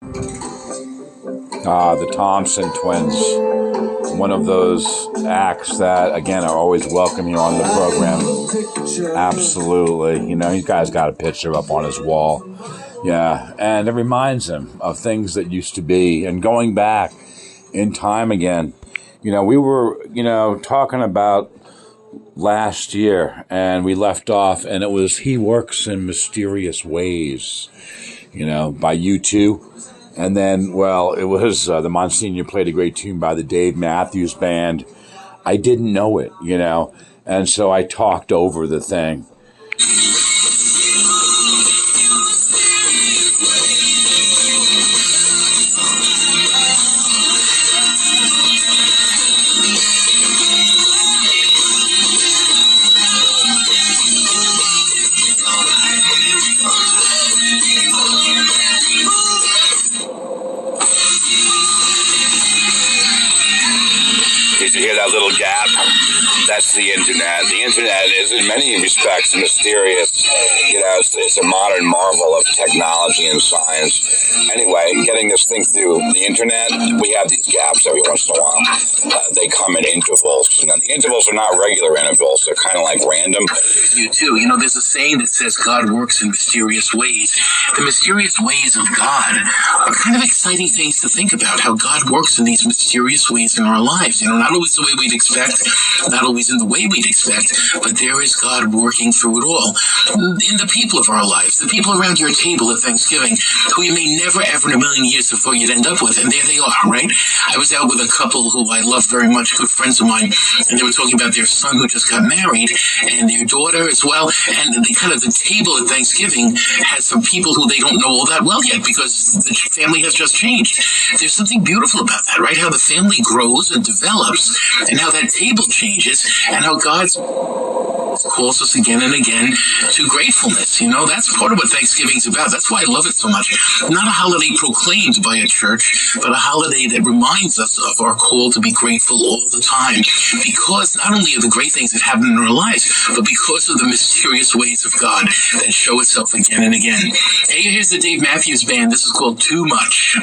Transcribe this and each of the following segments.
The Thompson Twins. One of those acts that, again, are always welcome you on the program. Absolutely. You know, you guys got a picture up on his wall. Yeah, and it reminds him of things that used to be and going back in time again. You know, we were, talking about last year and we left off and it was He Works in Mysterious Ways, by U2. And then, well, it was the Monsignor played a great tune by the Dave Matthews Band. I didn't know it, and so I talked over the thing. Did you hear that little gap? That's the internet. The internet is, in many respects, mysterious. It's a modern marvel of technology and science. Anyway, getting this thing through the internet, we have these gaps every once in a while. They come in intervals. And the intervals are not regular intervals. They're kind of like random. You too. There's a saying that says God works in mysterious ways. The mysterious ways of God are kind of exciting things to think about, how God works in these mysterious ways in our lives. Not always the way we'd expect, not always in the way we'd expect, but there is God working through it all. In the people of our lives, the people around your table at Thanksgiving, who you may never ever in a million years before you'd end up with, and there they are, right? I was out with a couple who I love very much, good friends of mine, and they were talking about their son who just got married, and their daughter as well, and the table at Thanksgiving has some people who they don't know all that well yet, because the family has just changed. There's something beautiful about that, right? How the family grows and develops, and how that table changes, and how God calls us again and again to gratefulness. That's part of what Thanksgiving's about. That's why I love it so much. Not a holiday proclaimed by a church, but a holiday that reminds us of our call to be grateful all the time, because not only of the great things that happen in our lives, but because of the mysterious ways of God that show itself again and again. Hey, here's the Dave Matthews Band. This is called Too Much.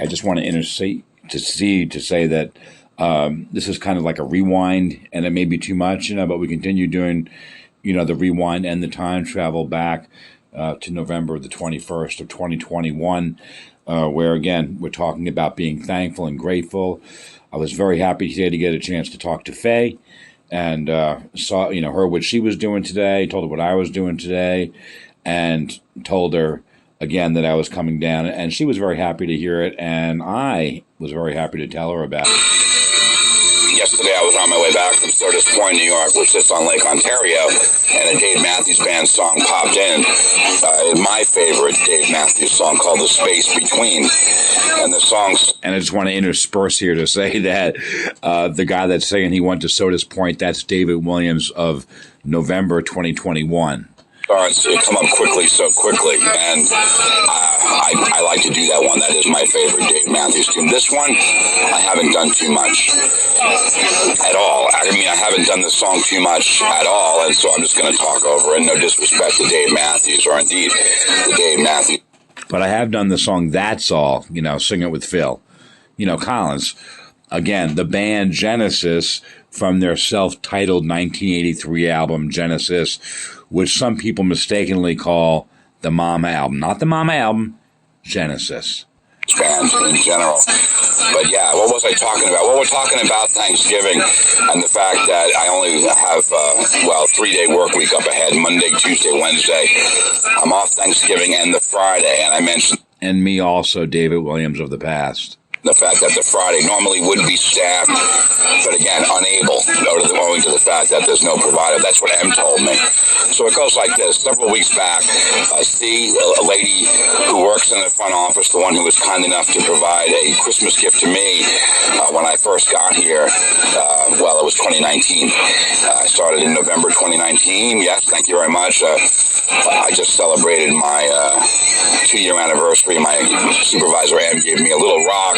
I just want to intercede to say that this is kind of like a rewind, and it may be too much, but we continue doing, the rewind and the time travel back to November the 21st of 2021, where again we're talking about being thankful and grateful. I was very happy today to get a chance to talk to Faye, and saw her what she was doing today, told her what I was doing today, and told her again that I was coming down, and she was very happy to hear it, and I was very happy to tell her about it. Yesterday I was on my way back from Curtis Point, New York, which sits on Lake Ontario, and a Dave Matthews Band song popped in. My favorite Dave Matthews song called The Space Between. And the songs... And I just want to intersperse here to say that the guy that's saying he went to Sodas Point, that's David Williams of November 2021. Come up quickly, so quickly, and I like to do that one. That is my favorite Dave Matthews tune. This one, I haven't done too much at all. I haven't done this song too much at all, and so I'm just going to talk over it. No disrespect to Dave Matthews, or indeed the Dave Matthews. But I have done the song That's All, Sing It With Phil, Collins. Again, the band Genesis, from their self-titled 1983 album Genesis, which some people mistakenly call the Mama album. Not the Mama album, Genesis. Band in general. But yeah, what was I talking about? Well, we're talking about Thanksgiving and the fact that I only have, 3-day work week up ahead, Monday, Tuesday, Wednesday. I'm off Thanksgiving and the Friday, and I mentioned... And me also, David Williams of the past. The fact that the Friday normally would be staffed, but again, unable, owing to the fact that there's no provider. That's what M told me. So it goes like this. Several weeks back, C, a lady who works in the front office, the one who was kind enough to provide a Christmas gift to me when I first got here, it was 2019. I started in November 2019. Yes, thank you very much. I just celebrated my 2-year anniversary. My supervisor, M, gave me a little rock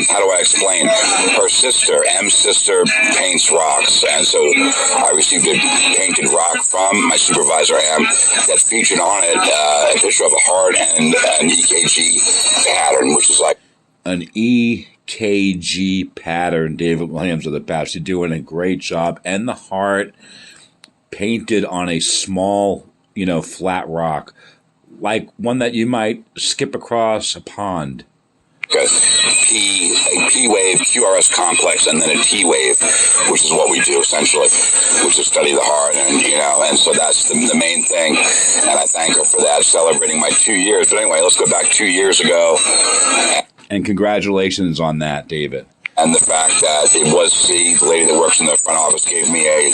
how do I explain? Her sister, M's sister, paints rocks. And so I received a painted rock from my supervisor, M, that featured on it a picture of a heart and an EKG pattern, which is like an EKG pattern, David Williams of the past. You're doing a great job. And the heart painted on a small, flat rock, like one that you might skip across a pond. a P wave, QRS complex, and then a T wave, which is what we do essentially, which is study the heart, and so that's the main thing. And I thank her for that, celebrating my 2 years. But anyway, let's go back 2 years ago. And congratulations on that, David. And the fact that it was C, the lady that works in the front office, gave me a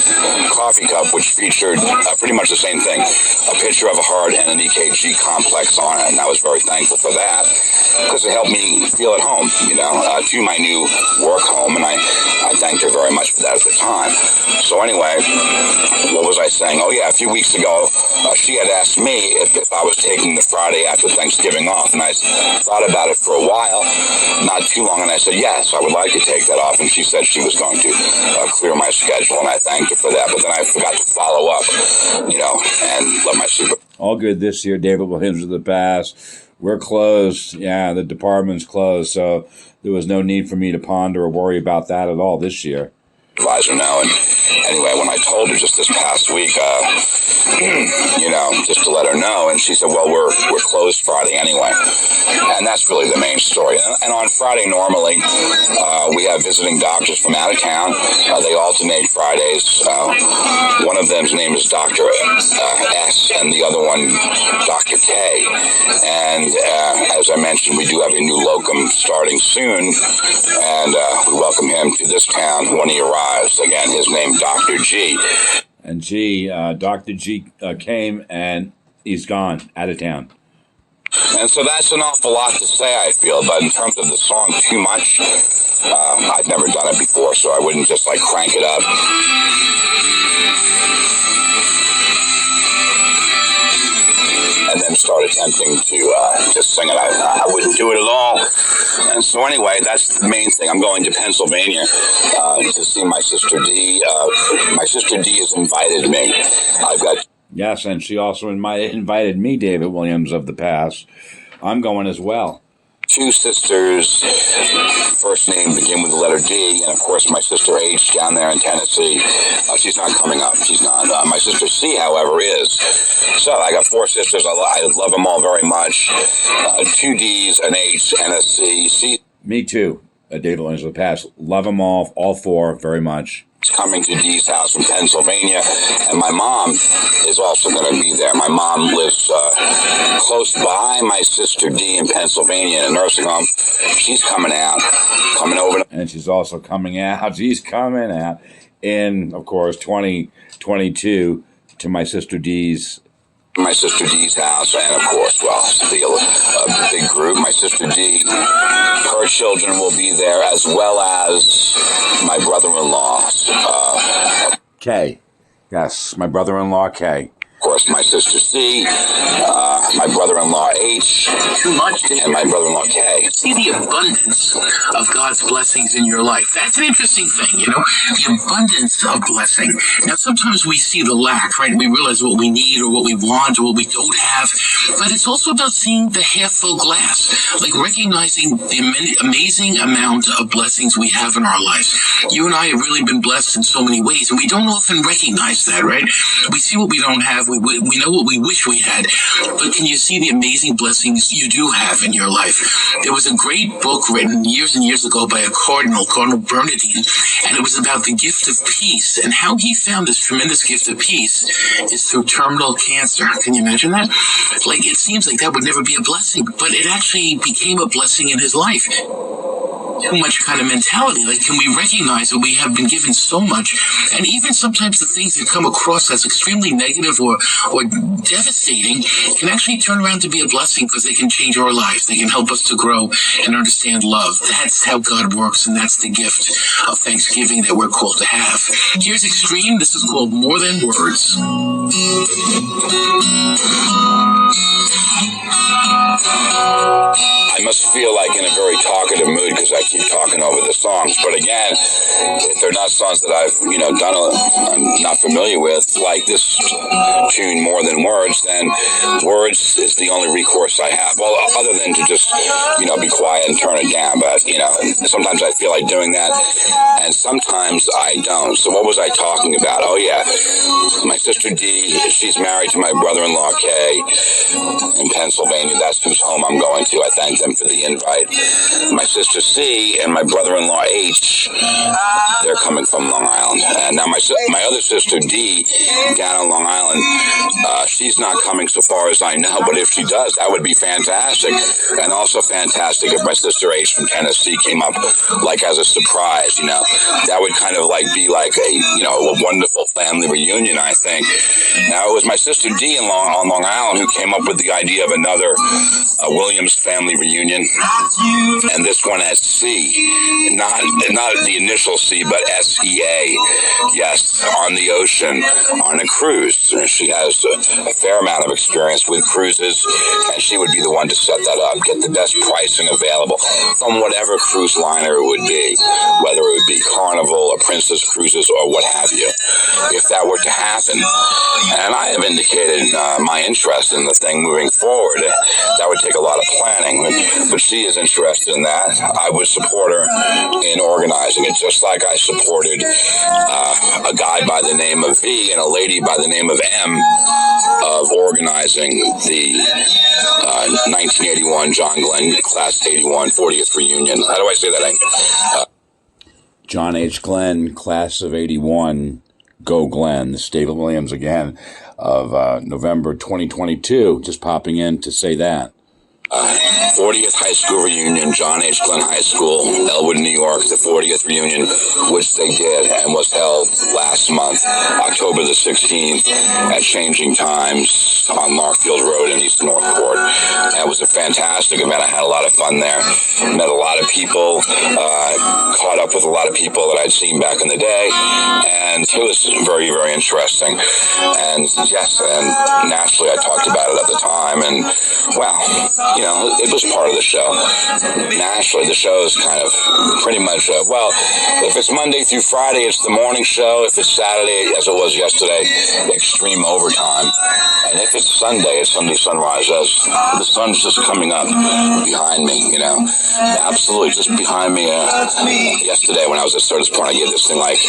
coffee cup which featured pretty much the same thing, a picture of a heart and an EKG complex on it. And I was very thankful for that because it helped me feel at home, to my new work home. And I thanked her very much for that at the time. So anyway, what was I saying? Oh, yeah, a few weeks ago, she had asked me if I was taking the Friday after Thanksgiving off. And I thought about it for a while, not too long, and I said, yes, I would like to take that off. And she said she was going to clear my schedule, and I thanked her for that. But then I forgot to follow up, and let my super. All good this year, David Williams of the past. We're closed. Yeah, the department's closed, so there was no need for me to ponder or worry about that at all this year. Advisor now, and anyway, when I told her just this past week, just to let her know, and she said, well, we're closed Friday anyway, and that's really the main story. And on Friday, normally, we have visiting doctors from out of town. They alternate Fridays. One of them's name is Dr. S, and the other one, Dr. K. And as I mentioned, we do have a new locum starting soon, and we welcome him to this town when he arrives. Again, his name, Dr. G. And Dr. G came, and he's gone, out of town. And so that's an awful lot to say, I feel. But in terms of the song, too much, I've never done it before, so I wouldn't just, crank it up. And then start attempting to sing it. I wouldn't do it at all. And so anyway, that's the main thing. I'm going to Pennsylvania to see my sister D. My sister D has invited me. I've got... Yes, and she also invited me, David Williams of the past. I'm going as well. Two sisters, first name begin with the letter D, and of course my sister H down there in Tennessee. She's not coming up. She's not. My sister C, however, is. So I got four sisters. I love them all very much. Two D's, an H, and a C. C. Me too, David Williams of the past. Love them all four very much. Coming to Dee's house in Pennsylvania, and my mom is also going to be there. My mom lives close by my sister D in Pennsylvania in a nursing home. She's coming over. And she's also coming out. She's coming out in, of course, 2022 to my sister D's. My sister D's house, and of course, a big group. My sister D, her children will be there, as well as my brother-in-law. K. Yes, my brother-in-law K. Of course, my sister C, my brother-in-law H, Too much, and my brother-in-law K. See the abundance of God's blessings in your life. That's an interesting thing, the abundance of blessing. Now, sometimes we see the lack, right? We realize what we need or what we want or what we don't have. But it's also about seeing the half-full glass, recognizing the amazing amount of blessings we have in our lives. You and I have really been blessed in so many ways, and we don't often recognize that, right? We see what we don't have. We know what we wish we had, but can you see the amazing blessings you do have in your life? There was a great book written years and years ago by a Cardinal Bernardine, and it was about the gift of peace, and how he found this tremendous gift of peace is through terminal cancer. Can you imagine that? It seems like that would never be a blessing, but it actually became a blessing in his life. Too much kind of mentality. Can we recognize that we have been given so much? And even sometimes the things that come across as extremely negative or devastating can actually turn around to be a blessing because they can change our lives. They can help us to grow and understand love. That's how God works, and that's the gift of Thanksgiving that we're called to have. Here's Extreme. This is called More Than Words. I I must feel like in a very talkative mood because I keep talking over the songs. But again, if they're not songs that I've, done, I'm not familiar with, like this tune More Than Words, then words is the only recourse I have. Well, other than to just, be quiet and turn it down. But, sometimes I feel like doing that, and sometimes I don't. So what was I talking about? Oh, yeah. My sister Dee, she's married to my brother-in-law Kay in Pennsylvania. That's whose home I'm going to. I thank them for the invite. My sister C and my brother-in-law H, they're coming from Long Island. And now my other sister D, down on Long Island, she's not coming so far as I know, but if she does, that would be fantastic. And also fantastic if my sister H from Tennessee came up like as a surprise, that would kind of like be like a wonderful family reunion, I think. Now, it was my sister D on Long Island who came up with the idea of another Williams family reunion, and this one has C, not the initial C, but SEA. Yes, on the ocean, on a cruise. She has a fair amount of experience with cruises, and she would be the one to set that up, get the best pricing available from whatever cruise liner it would be, whether it would be Carnival or Princess Cruises or what have you, if that were to happen. And I have indicated my interest in the thing moving forward. That would take a lot of planning, but she is interested in that. I would support her in organizing it, just like I supported a guy by the name of V and a lady by the name of M of organizing the 1981 John Glenn Class 81 40th reunion. How do I say that? John H. Glenn, Class of 81, Go Glenn. This is David Williams again of November 2022, just popping in to say that. 40th high school reunion, John H. Glenn High School, Elwood, New York, the 40th reunion, which they did and was held last month, October the 16th, at Changing Times on Markfield Road in East Northport. And it was a fantastic event. I had a lot of fun there. Met a lot of people, caught up with a lot of people that I'd seen back in the day, and it was very, very interesting. And yes, and naturally I talked about it at the time, and well, it was part of the show. Naturally, the show is kind of pretty much, if it's Monday through Friday, it's the morning show. If it's Saturday, as it was yesterday, extreme overtime. And if it's Sunday, it's Sunday sunrise, as the sun's just coming up behind me, absolutely just behind me. Yesterday, when I was at Certus Point, I gave this thing like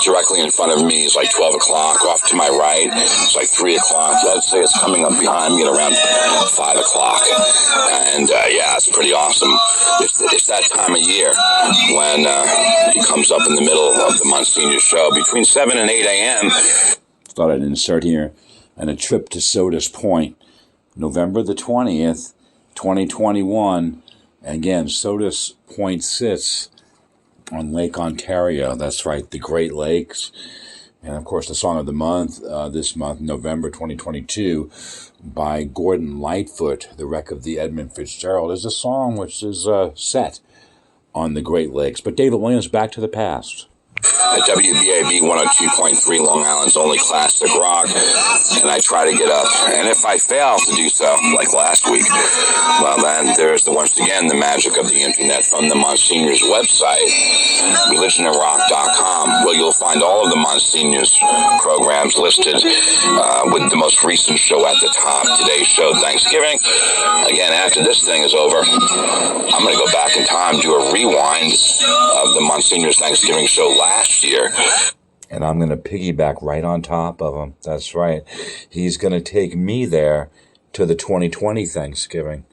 directly in front of me. It's like 12 o'clock. Off to my right, it's like 3 o'clock. I'd say it's coming up behind me at around 5 o'clock. And it's pretty awesome. It's that time of year when it comes up in the middle of the Monsignor show between 7 and 8 a.m. Thought I'd insert here, and a trip to Certus Point, November the 20th, 2021. Again, Certus Point sits on Lake Ontario. That's right, the Great Lakes. And, of course, the song of the month, this month, November 2022, by Gordon Lightfoot, The Wreck of the Edmund Fitzgerald, is a song which is set on the Great Lakes. But David Williams, back to the past. At WBAB 102.3, Long Island's only classic rock, and I try to get up. And if I fail to do so, like last week, well, then there's once again the magic of the internet from the Monsignor's website, religionandrock.com, where you'll find all of the Monsignor's programs listed with the most recent show at the top. Today's show, Thanksgiving. Again, after this thing is over, I'm going to go back in time, do a rewind of the Monsignor's Thanksgiving show last year. And I'm going to piggyback right on top of him. That's right. He's going to take me there to the 2020 Thanksgiving.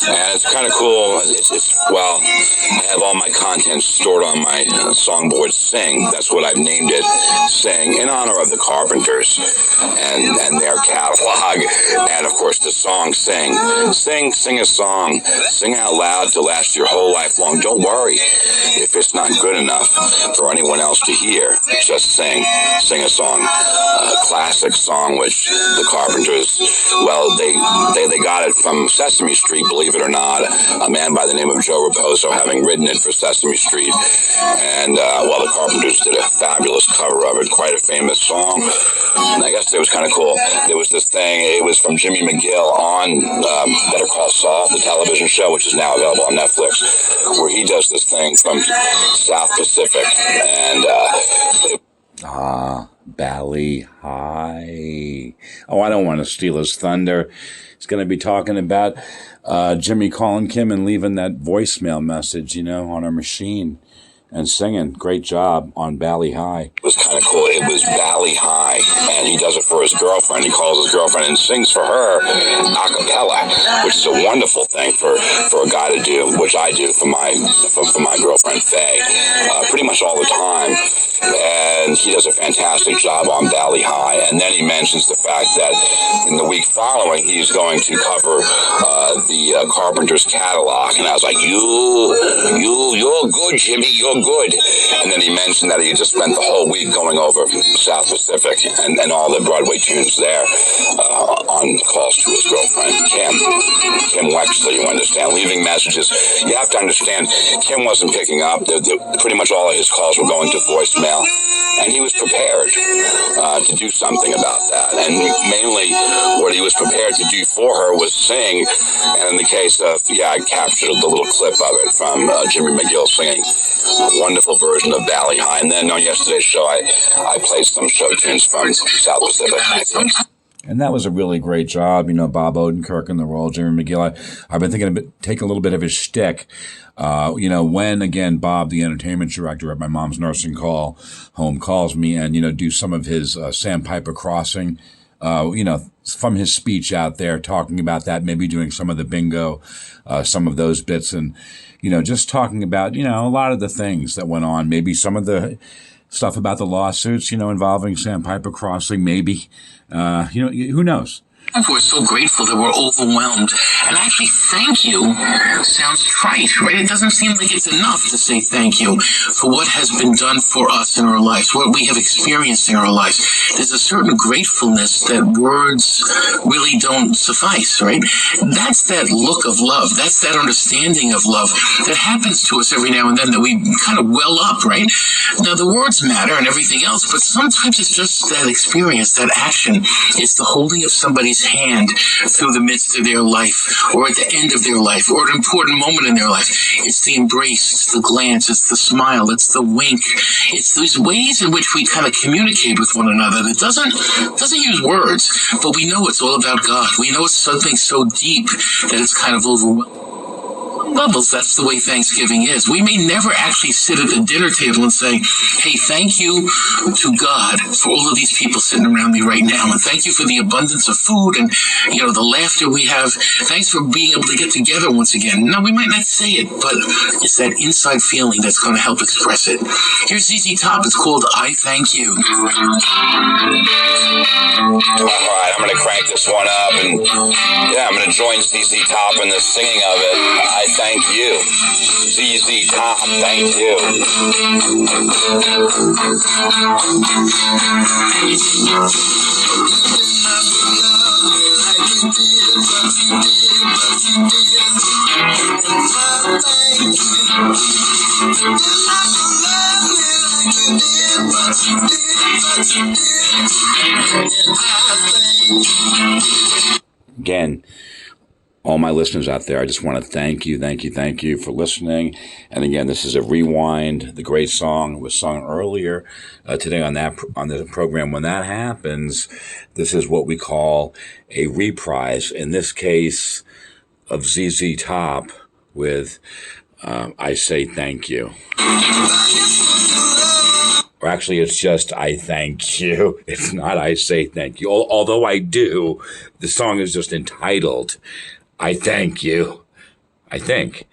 And it's kind of cool. I have all my content stored on my songboard Sing. That's what I've named it, Sing, in honor of the Carpenters and their catalog. And, of course, the song Sing. Sing a song. Sing out loud to last your whole life long. Don't worry if it's not good enough for anyone else to hear. Just sing a song. A classic song which the Carpenters Well, they got it from Sesame Street, believe it or not. A man by the name of Joe Raposo having written it for Sesame Street. And, well, the Carpenters did a fabulous cover of it, quite a famous song. And I guess it was kind of cool. There was this thing, it was from Jimmy McGill on Better Call Saul, the television show, which is now available on Netflix, where he does this thing from South Pacific. And, Bally High. Oh, I don't want to steal his thunder. He's going to be talking about Jimmy calling Kim and leaving that voicemail message, on our machine and singing. Great job on Bally High. It was kind of cool. It was Bally High, and he does it for his girlfriend. He calls his girlfriend and sings for her a cappella, which is a wonderful thing for a guy to do, which I do for my girlfriend Faye, pretty much all the time. And he does a fantastic job on Bally High. And then he mentions the fact that in the week following, he's going to cover the Carpenters catalog. And I was like, you're good, Jimmy, you're good. And then he mentioned that he just spent the whole week going over South Pacific and all the Broadway tunes there on calls to his girlfriend, Kim Wexler, you understand, leaving messages. You have to understand, Kim wasn't picking up. Pretty much all of his calls were going to voicemail. And he was prepared to do something about that. And mainly what he was prepared to do for her was sing. And in the case of, I captured the little clip of it from Jimmy McGill singing a wonderful version of Bally High. And then on yesterday's show, I played some show tunes from South Pacific. And that was a really great job. Bob Odenkirk in the role, Jimmy McGill. I've been thinking of take a little bit of his shtick. When, again, Bob, the entertainment director at my mom's nursing home, calls me and, do some of his Sandpiper Crossing, from his speech out there, talking about that, maybe doing some of the bingo, some of those bits, and, just talking about, a lot of the things that went on, maybe some of the stuff about the lawsuits, involving Sandpiper Crossing, maybe, who knows? We're so grateful that we're overwhelmed. And actually, thank you sounds trite, right? It doesn't seem like it's enough to say thank you for what has been done for us in our lives, what we have experienced in our lives. There's a certain gratefulness that words really don't suffice, right? That's that look of love. That's that understanding of love that happens to us every now and then that we kind of well up, right? Now, the words matter and everything else, but sometimes it's just that experience, that action. It's the holding of somebody's hand through the midst of their life, or at the end of their life, or an important moment in their life. It's the embrace, it's the glance, it's the smile, it's the wink. It's those ways in which we kind of communicate with one another that doesn't use words, but we know it's all about God. We know it's something so deep that it's kind of overwhelming. Levels, that's the way Thanksgiving is. We may never actually sit at the dinner table and say, hey, thank you to God for all of these people sitting around me right now, and thank you for the abundance of food and, the laughter we have. Thanks for being able to get together once again. No, we might not say it, but it's that inside feeling that's going to help express it. Here's ZZ Top. It's called I Thank You. All right, I'm going to crank this one up, and I'm going to join ZZ Top in the singing of it. I thank you. ZZ Top, thank you. Again, all my listeners out there, I just want to thank you for listening. And again, this is a rewind. The great song was sung earlier today on the program. When that happens, this is what we call a reprise. In this case, of ZZ Top with I Say Thank You. Or actually, it's just I Thank You. It's not I Say Thank You. Although I do, the song is just entitled I Thank You, I think.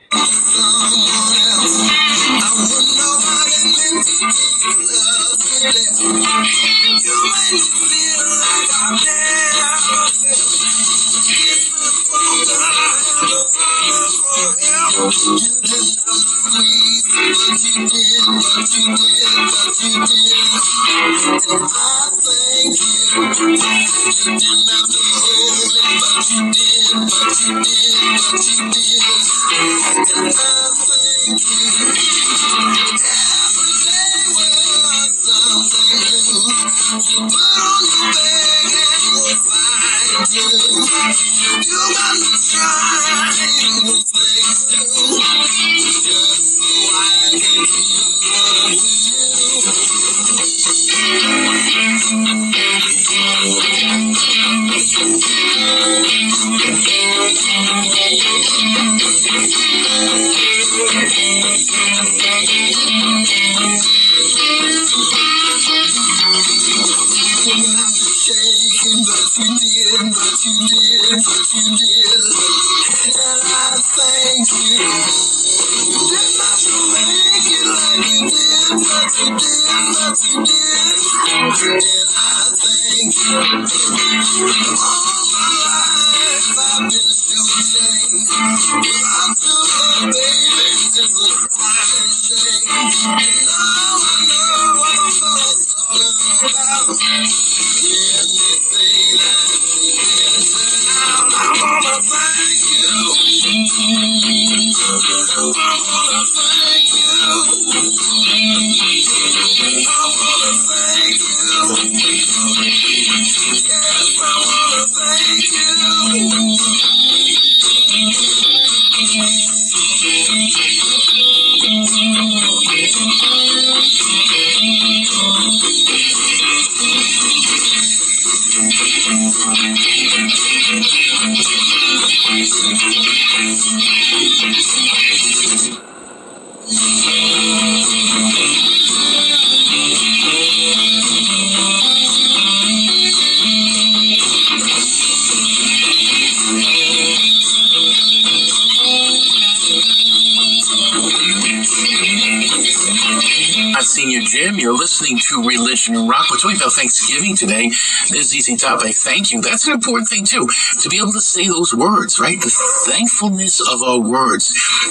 Senior Jim, you're listening to Religion and Rock. We're talking about Thanksgiving today. There's Easy Top. I thank you. That's an important thing, too, to be able to say those words, right? The thankfulness of our words,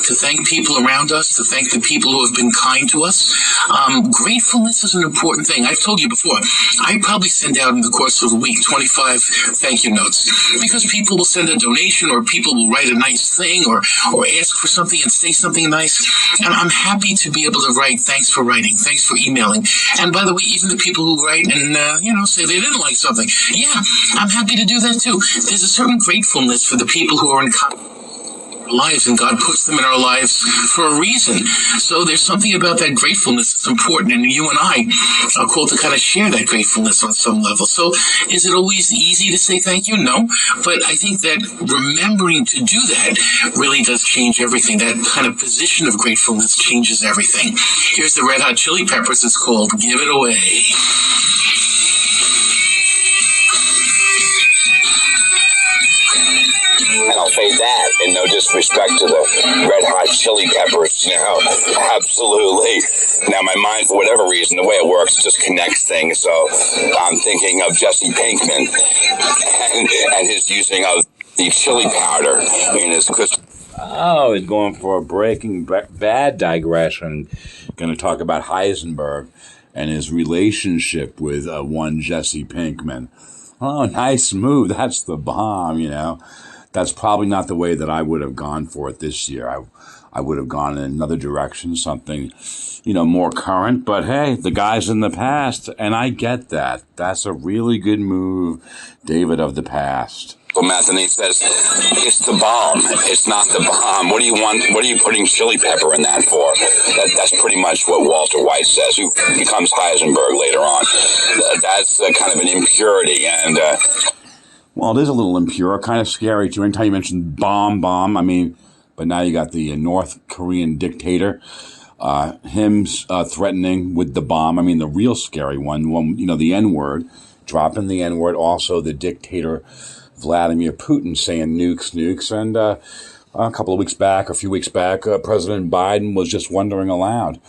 to thank people around us, to thank the people who have been kind to us. Gratefulness is an important thing. I've told you before, I probably send out in the course of a week 25 thank you notes, because people will send a donation, or people will write a nice thing, or ask for something and say something nice. And I'm happy to be able to write, thanks for writing, thanks for emailing. And by the way, even the people who write and, say they didn't like something, yeah, I'm happy to do that too. There's a certain gratefulness for the people who are in lives, and God puts them in our lives for a reason. So there's something about that gratefulness that's important, and you and I are called to kind of share that gratefulness on some level. So is it always easy to say thank you? No, but I think that remembering to do that really does change everything. That kind of position of gratefulness changes everything. Here's the Red Hot Chili Peppers. It's called Give It Away. And I'll say that in no disrespect to the Red Hot Chili Peppers. Absolutely. Now, my mind, for whatever reason, the way it works, just connects things. So I'm thinking of Jesse Pinkman and his using of the chili powder in his Christmas. Oh, he's going for a Breaking Bad digression. Going to talk about Heisenberg and his relationship with one Jesse Pinkman. Oh, nice move. That's the bomb, That's probably not the way that I would have gone for it this year. I would have gone in another direction, something, more current. But hey, the guy's in the past, and I get that. That's a really good move, David of the past. Meth, and he says, it's the bomb. It's not the bomb. What do you want? What are you putting chili pepper in that for? That's pretty much what Walter White says, who becomes Heisenberg later on. That's kind of an impurity. And well, it is a little impure, kind of scary too. Anytime you mention bomb, but now you got the North Korean dictator, him threatening with the bomb. The real scary one, the N-word, dropping the N-word. Also, the dictator Vladimir Putin saying nukes. And a few weeks back, President Biden was just wondering aloud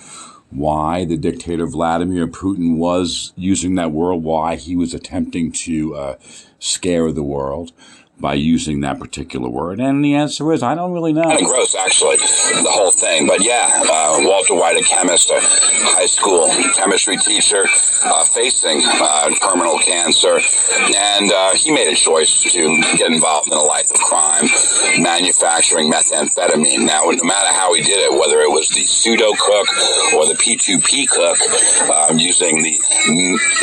why the dictator Vladimir Putin was using that word, why he was attempting to scare the world by using that particular word? And the answer is, I don't really know. Kind of gross, actually, the whole thing. But yeah, Walter White, a chemist, a high school chemistry teacher, facing terminal cancer. And he made a choice to get involved in a life of crime, manufacturing methamphetamine. Now, no matter how he did it, whether it was the pseudo cook or the P2P cook, using the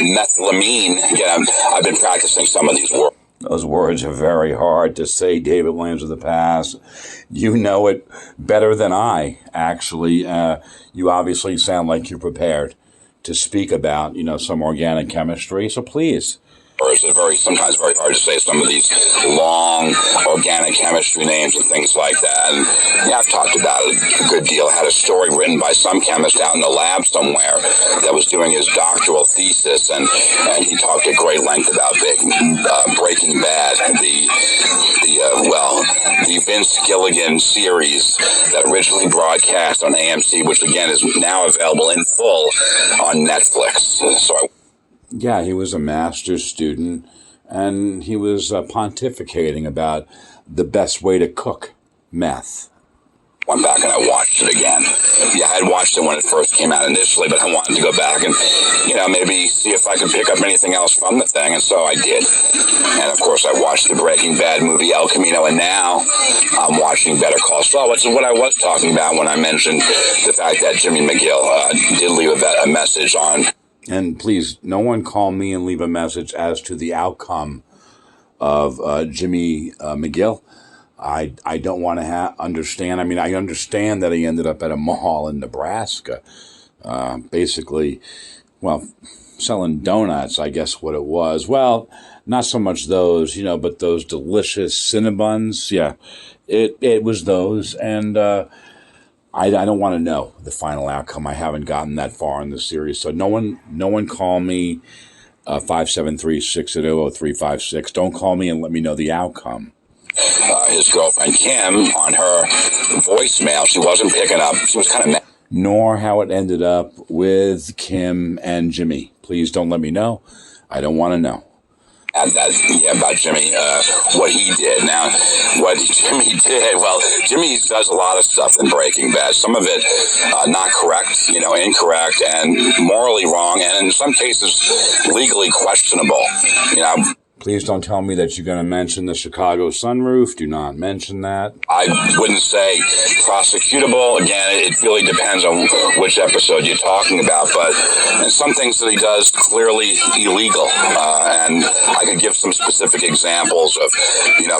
methylamine, again, I've been practicing some of these words. Those words are very hard to say, David Williams of the past. You know it better than I, actually. You obviously sound like you're prepared to speak about, some organic chemistry, so please. It's sometimes very hard to say some of these long organic chemistry names and things like that. And yeah, I've talked about it a good deal. I had a story written by some chemist out in the lab somewhere that was doing his doctoral thesis, and he talked at great length about Breaking Bad, the Vince Gilligan series that originally broadcast on AMC, which again is now available in full on Netflix. Yeah, he was a master's student, and he was pontificating about the best way to cook meth. Went back and I watched it again. Yeah, I had watched it when it first came out initially, but I wanted to go back and, maybe see if I could pick up anything else from the thing, and so I did. And, of course, I watched the Breaking Bad movie El Camino, and now I'm watching Better Call Saul, which is what I was talking about when I mentioned the fact that Jimmy McGill did leave a message on. And please, no one call me and leave a message as to the outcome of Jimmy McGill. I don't want to understand. I mean, I understand that he ended up at a mall in Nebraska, basically, selling donuts, I guess what it was. Well, not so much those, but those delicious Cinnabons. Yeah, it was those. And I don't want to know the final outcome. I haven't gotten that far in the series. So no one call me 573-680-0356. Don't call me and let me know the outcome. His girlfriend Kim, on her voicemail, she wasn't picking up. She was kind of mad. Nor how it ended up with Kim and Jimmy. Please don't let me know. I don't want to know. About Jimmy, what he did. Now, what Jimmy did, Jimmy does a lot of stuff in Breaking Bad. Some of it not correct, incorrect, and morally wrong, and in some cases legally questionable. Please don't tell me that you're going to mention the Chicago sunroof. Do not mention that. I wouldn't say prosecutable. Again, it really depends on which episode you're talking about. But some things that he does clearly illegal. And I could give some specific examples of,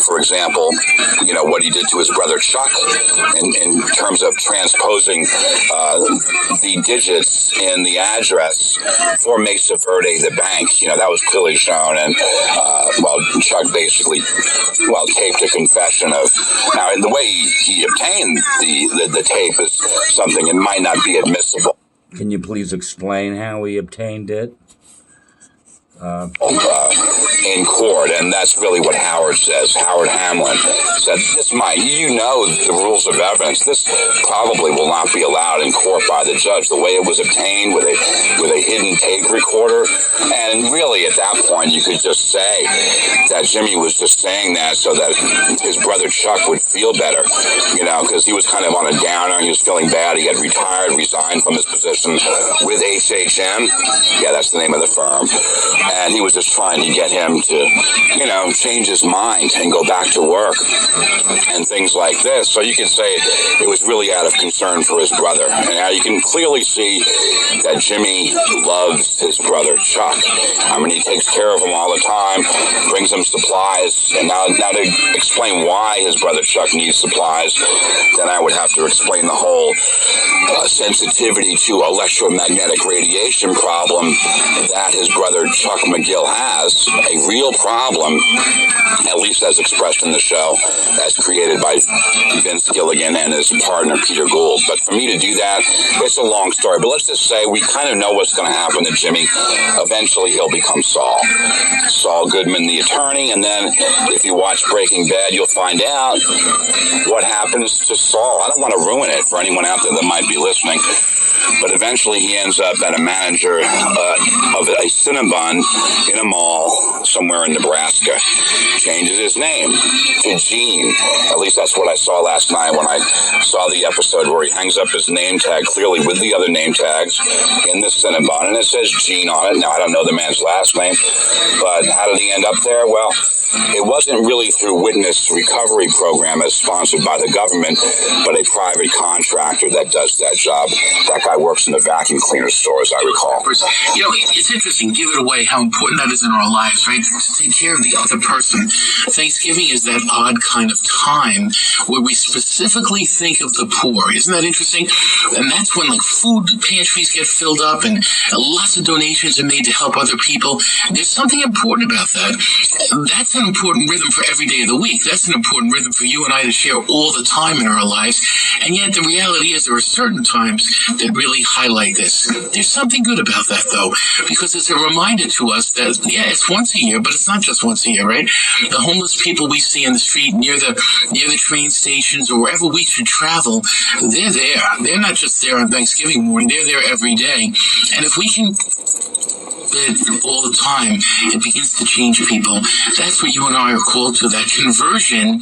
for example, what he did to his brother Chuck in terms of transposing the digits in the address for Mesa Verde, the bank. That was clearly shown. And Chuck basically, taped a confession of. Now, the way he obtained the tape is something that might not be admissible. Can you please explain how he obtained it? In court, and that's really what Howard says. Howard Hamlin said, the rules of evidence. This probably will not be allowed in court by the judge. The way it was obtained with a hidden tape recorder, and really at that point you could just say that Jimmy was just saying that so that his brother Chuck would feel better, because he was kind of on a downer. He was feeling bad. He had resigned from his position with HHM. Yeah, that's the name of the firm. And he was just trying to get him to, change his mind and go back to work and things like this. So you can say it was really out of concern for his brother. And now you can clearly see that Jimmy loves his brother Chuck. I mean, he takes care of him all the time, brings him supplies. And now to explain why his brother Chuck needs supplies, then I would have to explain the whole sensitivity to electromagnetic radiation problem that his brother Chuck McGill has, a real problem, at least as expressed in the show, as created by Vince Gilligan and his partner Peter Gould. But for me to do that, it's a long story. But let's just say we kind of know what's going to happen to Jimmy. Eventually he'll become Saul Goodman, the attorney, and then if you watch Breaking Bad, you'll find out what happens to Saul. I don't want to ruin it for anyone out there that might be listening, but eventually he ends up as a manager of a Cinnabon in a mall somewhere in Nebraska changes his name to Gene. At least that's what I saw last night when I saw the episode where he hangs up his name tag, clearly with the other name tags, in the Cinnabon, and it says Gene on it. Now, I don't know the man's last name, but how did he end up there? Well, it wasn't really through Witness Recovery Program as sponsored by the government, but a private contractor that does that job. That guy works in the vacuum cleaner store, as I recall. You know, it's interesting, give it away, how important that is in our lives, right? To take care of the other person. Thanksgiving is that odd kind of time where we specifically think of the poor. Isn't that interesting? And that's when, like, food pantries get filled up and lots of donations are made to help other people. There's something important about that. That's an important rhythm for every day of the week. That's an important rhythm for you and I to share all the time in our lives. And yet the reality is there are certain times that really highlight this. There's something good about that, though, because it's a reminder to us that, yeah, it's once a year, but it's not just once a year, right? The homeless people we see in the street near the train stations or wherever we should travel, they're there. They're not just there on Thanksgiving morning. They're there every day. And if we can all the time, it begins to change people. That's what you and I are called to, that conversion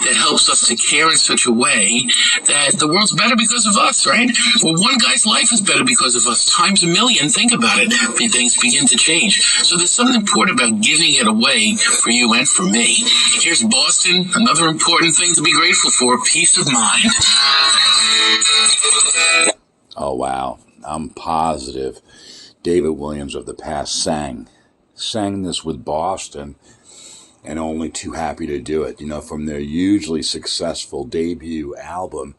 that helps us to care in such a way that the world's better because of us, right? Well, one guy's life is better because of us. Times a million, think about it. Things begin to change. So there's something important about giving it away for you and for me. Here's Boston, another important thing to be grateful for, peace of mind. Oh, wow. I'm positive David Williams of the past sang this with Boston, and only too happy to do it. You know, from their hugely successful debut album,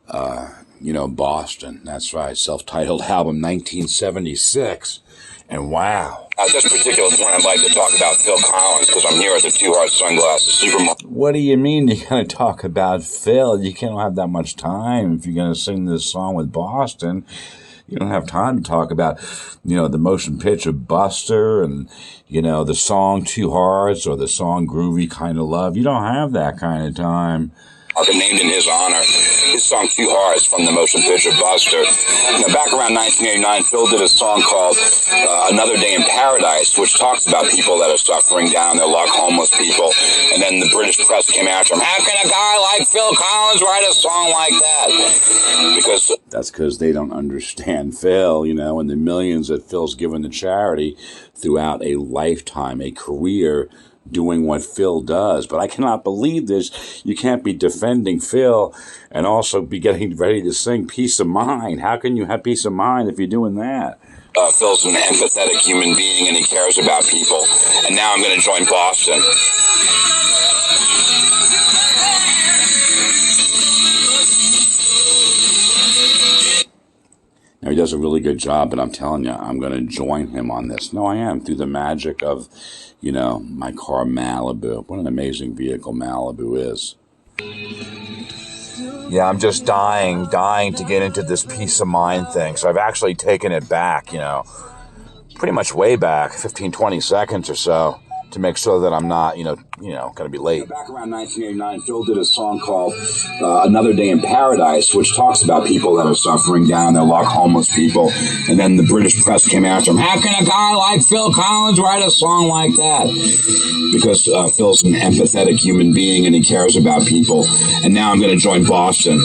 Boston. That's right, self-titled album, 1976. And wow. At this particular point, I'd like to talk about Phil Collins because I'm here at the Two Heart Sunglasses Supermarket. What do you mean you're going to talk about Phil? You can't have that much time if you're going to sing this song with Boston. You don't have time to talk about, the motion picture Buster and, the song Two Hearts or the song Groovy Kind of Love. You don't have that kind of time. Named in his honor. His song Two Hearts from the motion picture Buster. Back around 1989, Phil did a song called Another Day in Paradise, which talks about people that are suffering down their luck, homeless people. And then the British press came after him. How can a guy like Phil Collins write a song like that? That's because they don't understand Phil, and the millions that Phil's given to charity throughout a lifetime, a career, doing what Phil does. But I cannot believe this. You can't be defending Phil and also be getting ready to sing Peace of Mind. How can you have peace of mind if you're doing that? Phil's an empathetic human being and he cares about people. And now I'm going to join Boston. Now, he does a really good job, but I'm telling you, I'm going to join him on this. No, I am, through the magic of, my car Malibu. What an amazing vehicle Malibu is. Yeah, I'm just dying to get into this peace of mind thing. So I've actually taken it back, pretty much way back, 15, 20 seconds or so, to make sure that I'm not, going to be late. Back around 1989, Phil did a song called Another Day in Paradise, which talks about people that are suffering down their luck, homeless people. And then the British press came after him. How can a guy like Phil Collins write a song like that? Because Phil's an empathetic human being and he cares about people. And now I'm going to join Boston.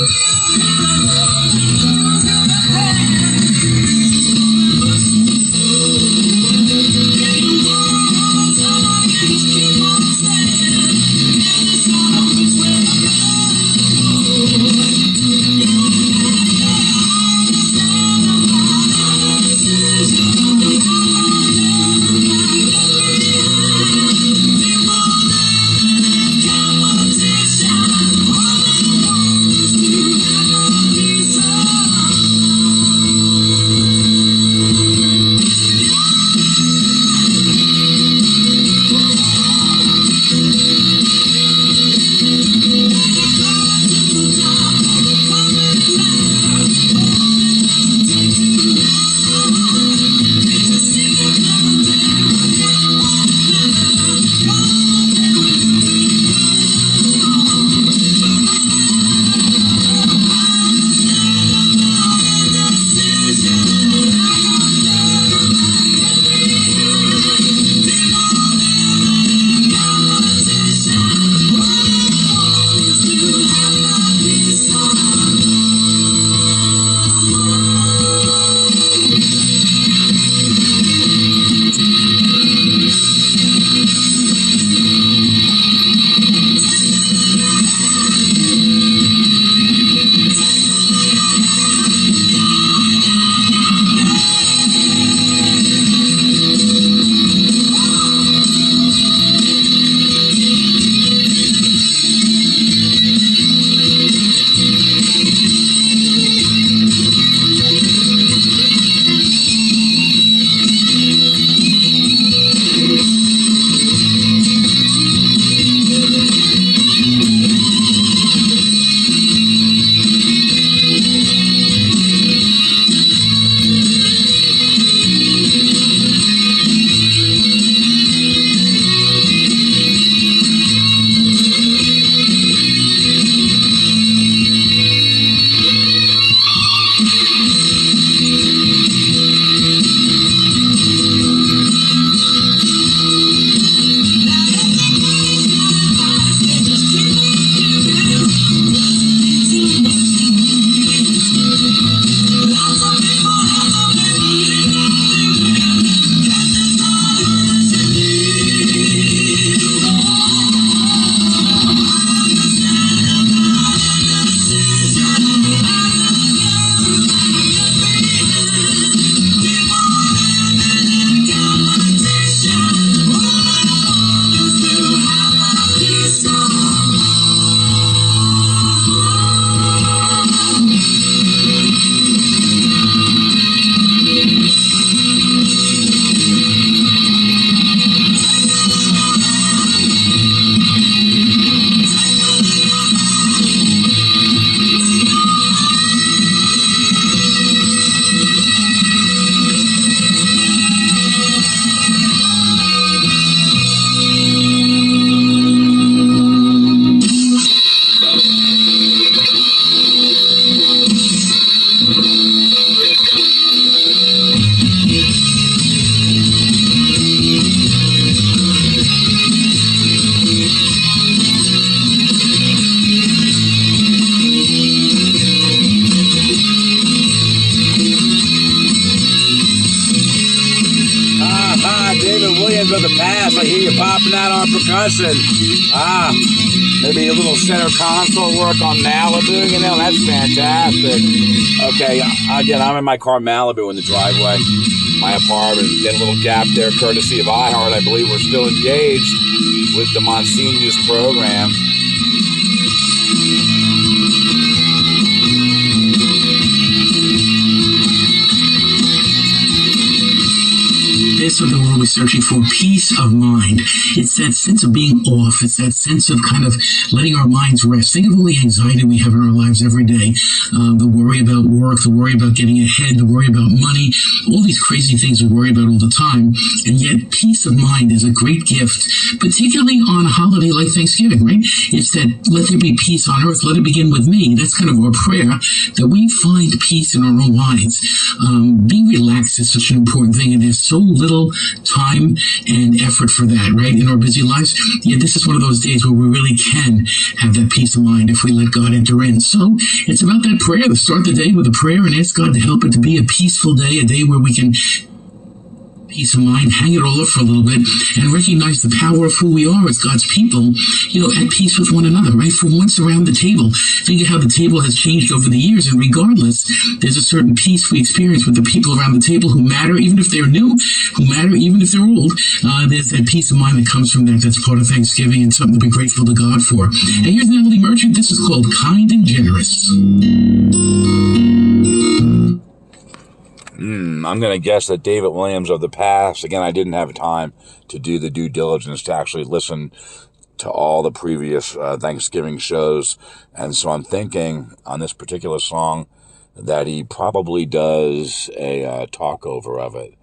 discussing, maybe a little center console work on Malibu, you know, that's fantastic. Okay, again, I'm in my car Malibu in the driveway, my apartment, get a little gap there courtesy of iHeart. I believe we're still engaged with the Monsignus program. This of the world is searching for peace of mind. It's that sense of being off. It's that sense of kind of letting our minds rest. Think of all the anxiety we have in our lives every day. The worry about work, the worry about getting ahead, the worry about money, all these crazy things we worry about all the time. And yet peace of mind is a great gift, particularly on a holiday like Thanksgiving, right? It's that let there be peace on earth, let it begin with me. That's kind of our prayer, that we find peace in our own minds. Being relaxed is such an important thing, and there's so little time and effort for that, right, in our busy lives. Yet this is one of those days where we really can have that peace of mind if we let God enter in. So it's about that prayer, to start the day with a prayer and ask God to help it to be a peaceful day, a day where we can peace of mind, hang it all up for a little bit, and recognize the power of who we are as God's people, you know, at peace with one another, right? For once around the table, think of how the table has changed over the years, and regardless, there's a certain peace we experience with the people around the table who matter, even if they're new, who matter, even if they're old. There's that peace of mind that comes from that. That's part of Thanksgiving and something to be grateful to God for. And here's Natalie Merchant. This is called Kind and Generous. I'm going to guess that David Williams of the past, again, I didn't have time to do the due diligence to actually listen to all the previous Thanksgiving shows. And so I'm thinking on this particular song that he probably does a talk over of it.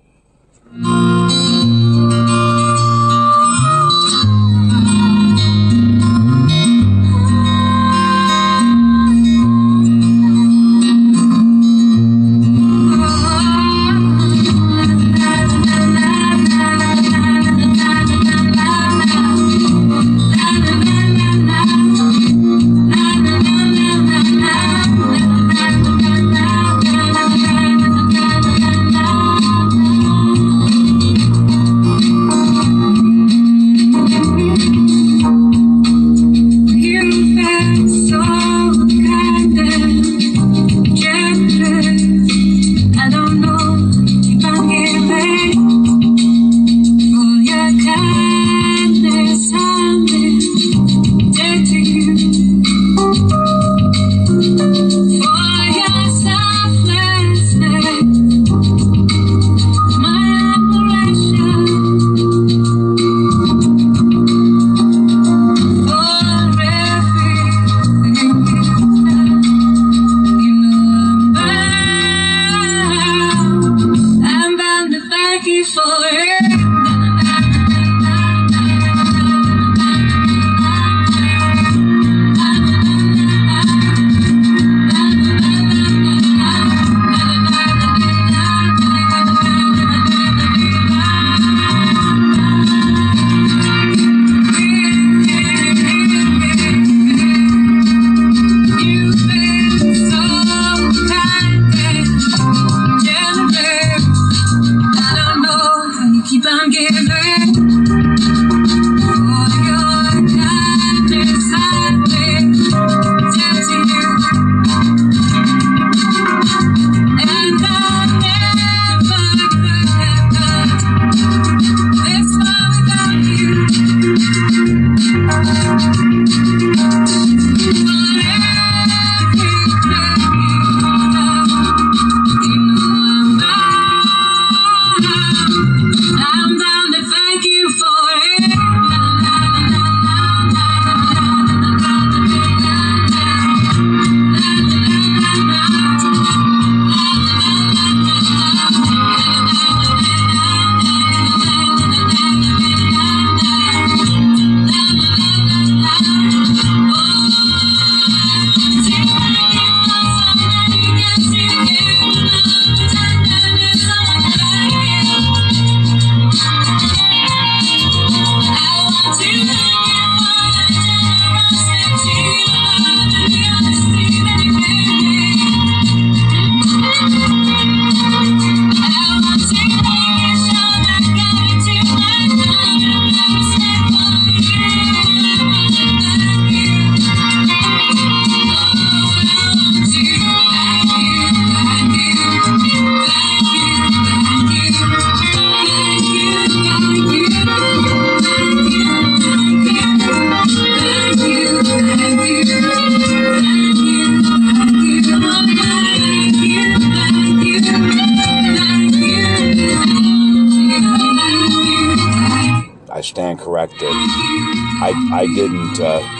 corrected. I didn't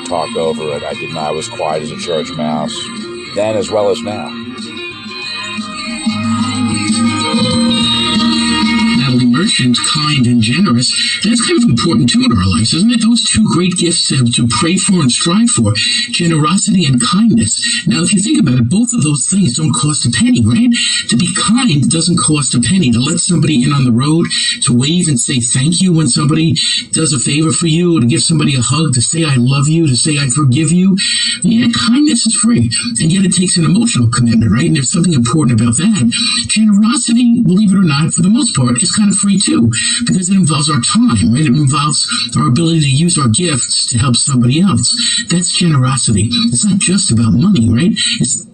talk over it. I didn't. I was quiet as a church mouse, then as well as now. Merchant, kind, and generous. That's kind of important too in our lives, isn't it? Those two great gifts to pray for and strive for, generosity and kindness. Now, if you think about it, both of those things don't cost a penny, right? To be kind doesn't cost a penny. To let somebody in on the road, to wave and say thank you when somebody does a favor for you, to give somebody a hug, to say I love you, to say I forgive you. Yeah, kindness is free, and yet it takes an emotional commitment, right? And there's something important about that. Generosity, believe it or not, for the most part, is kind of free too, because it involves our time, right? It involves our ability to use our gifts to help somebody else. That's generosity. It's not just about money, right? It's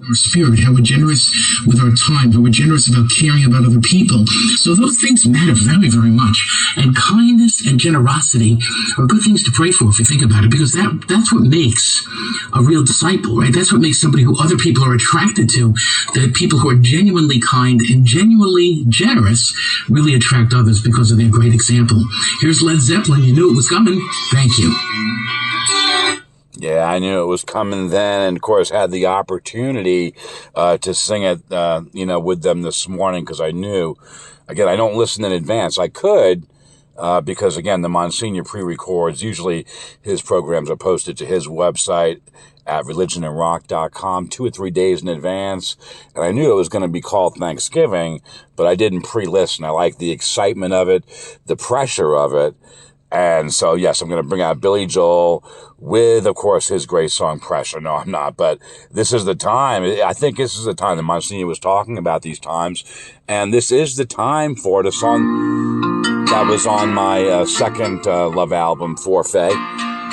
our spirit, how we're generous with our time, how we're generous about caring about other people. So those things matter very, very much. And kindness and generosity are good things to pray for if you think about it, because that's what makes a real disciple, right? That's what makes somebody who other people are attracted to. That people who are genuinely kind and genuinely generous really attract others because of their great example. Here's Led Zeppelin. You knew it was coming. Thank you. Yeah, I knew it was coming then, and of course had the opportunity to sing it, with them this morning, because I knew, again, I don't listen in advance. I could, because again, the Monsignor pre-records, usually his programs are posted to his website at religionandrock.com 2 or 3 days in advance, and I knew it was going to be called Thanksgiving, but I didn't pre-listen. I like the excitement of it, the pressure of it. And so, yes, I'm going to bring out Billy Joel with, of course, his great song, Pressure. No, I'm not. But this is the time. I think this is the time that Monsignor was talking about these times. And this is the time for the song that was on my second Love album, Forfeit.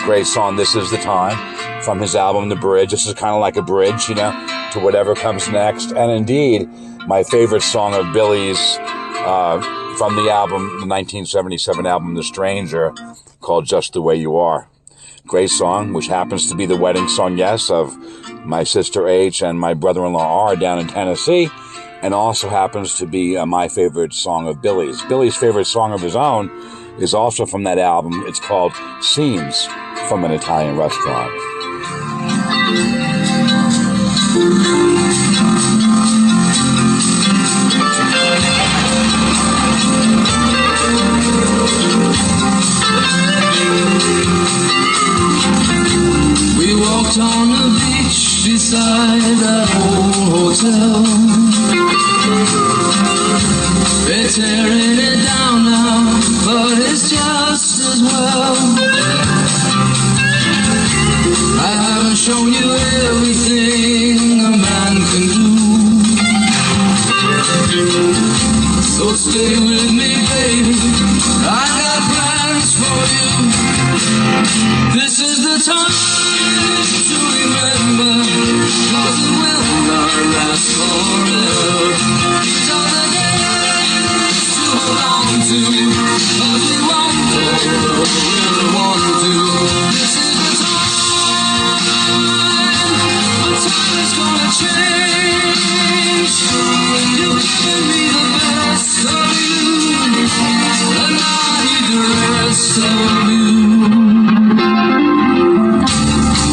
Great song, This Is the Time, from his album, The Bridge. This is kind of like a bridge, to whatever comes next. And indeed, my favorite song of Billy's from the album, the 1977 album, The Stranger, called Just the Way You Are. Great song, which happens to be the wedding song, yes, of my sister H and my brother-in-law R down in Tennessee, and also happens to be my favorite song of Billy's. Billy's favorite song of his own is also from that album. It's called Scenes from an Italian Restaurant. We walked on the beach beside that old hotel. They're tearing it down now, but it's just as well. I haven't shown you everything a man can do, so stay with me, baby. I got plans for you. This is the time to remember, 'cause it will not last forever. These are the days to hold on to, 'cause we won't ever want to. This is the time, but time is gonna change. You've given me the best of you, and I need the rest of you.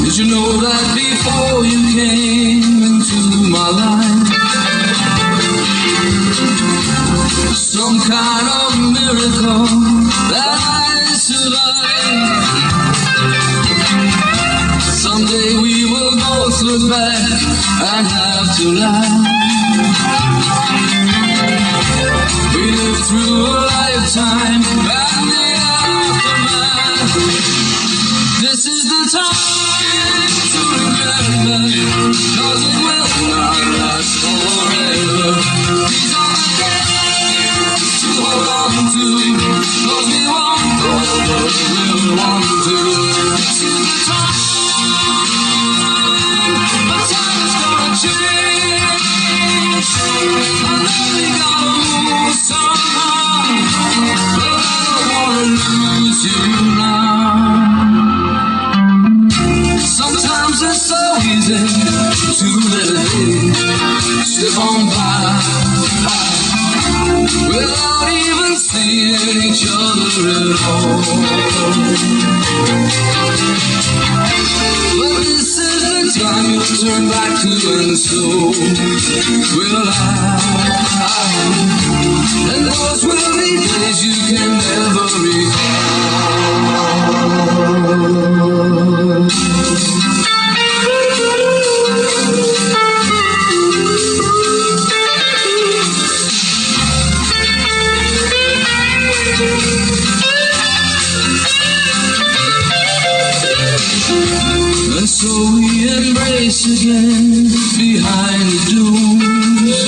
Did you know that before you came into my life, some kind of miracle that I survived? Someday we will both look back and have to laugh. We lived through a lifetime and the aftermath. This is the time to remember, 'cause it will not last forever. These are the days to hold on to, 'cause we won't ever want to. This is the time, but time is gonna change. I know we gotta move somehow, but I don't wanna lose you now. Sometimes it's so easy to let it slip on by without even seeing each other at all. But this is the time you'll turn back to, and so will I. And those will be days you can never recall. And so we embrace again behind the dunes.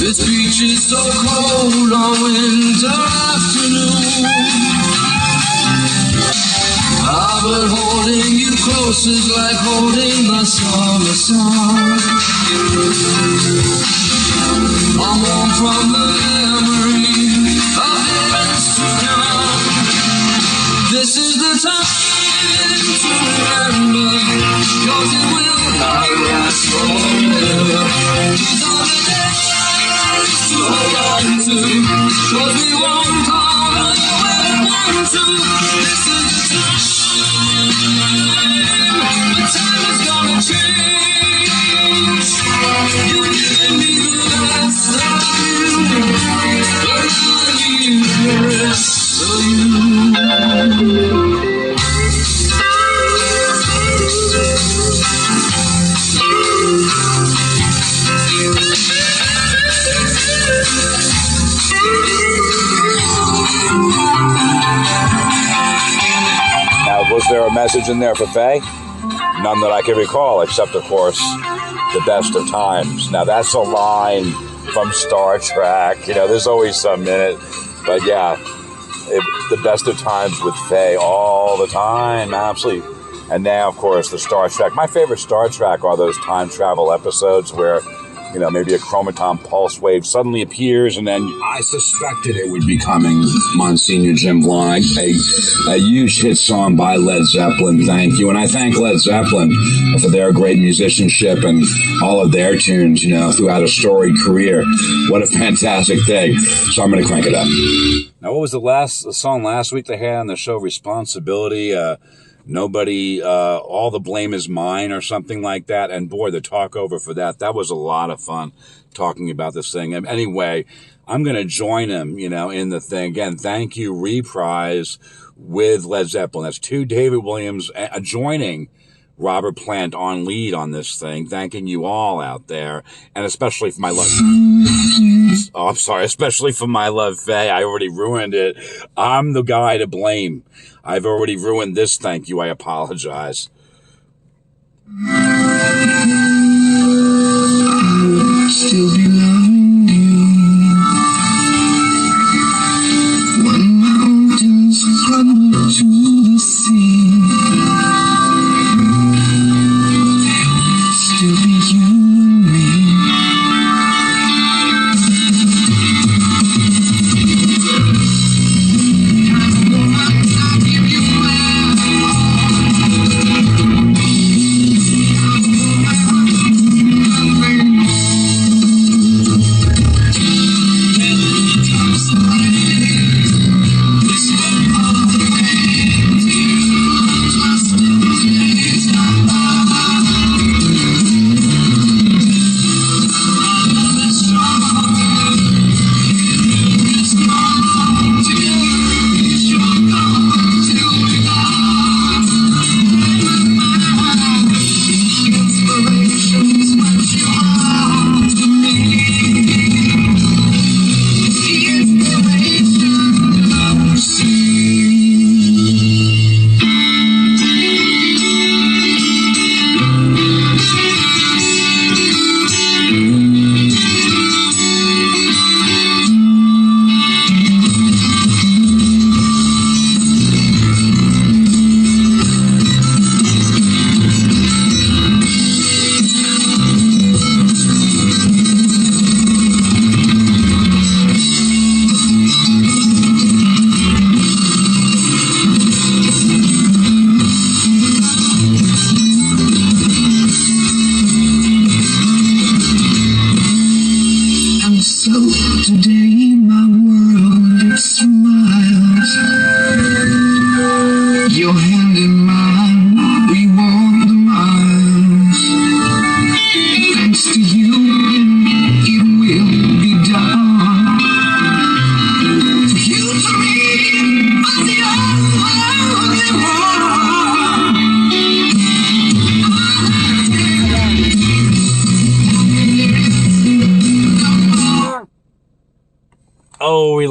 This beach is so cold on winter afternoon. Ah, but holding you close is like holding the summer sun. I'm warm from the memory of days to come. This is the time to remember, 'cause it will not last forever. These are the days to hold on to, 'cause we won't call on you when we want to. This is the time is gonna change. You've given me the best of you, but now I need the rest of you. Now, was there a message in there for Faye? None that I can recall, except, of course, the best of times. Now, that's a line from Star Trek. You know, there's always some in it. But, yeah, the best of times with Faye all the time. Absolutely. And now, of course, the Star Trek. My favorite Star Trek are those time travel episodes where, you know, maybe a chromaton pulse wave suddenly appears and then... I suspected it would be coming, Monsignor Jim Vaughn. A huge hit song by Led Zeppelin, thank you. And I thank Led Zeppelin for their great musicianship and all of their tunes, you know, throughout a storied career. What a fantastic thing. So I'm going to crank it up. Now, what was the song last week they had on the show? Responsibility, Nobody, all the blame is mine or something like that. And boy, the talk over for that was a lot of fun talking about this thing. And anyway, I'm going to join him, you know, in the thing. Again, thank you, Reprise with Led Zeppelin. That's two David Williams joining Robert Plant on lead on this thing. Thanking you all out there. And especially for my love. Oh, I'm sorry. Especially for my love, Faye. I already ruined it. I'm the guy to blame. I've already ruined this. Thank you. I apologize. Still be loving you when mountains crumble to the sea. Still be you and me.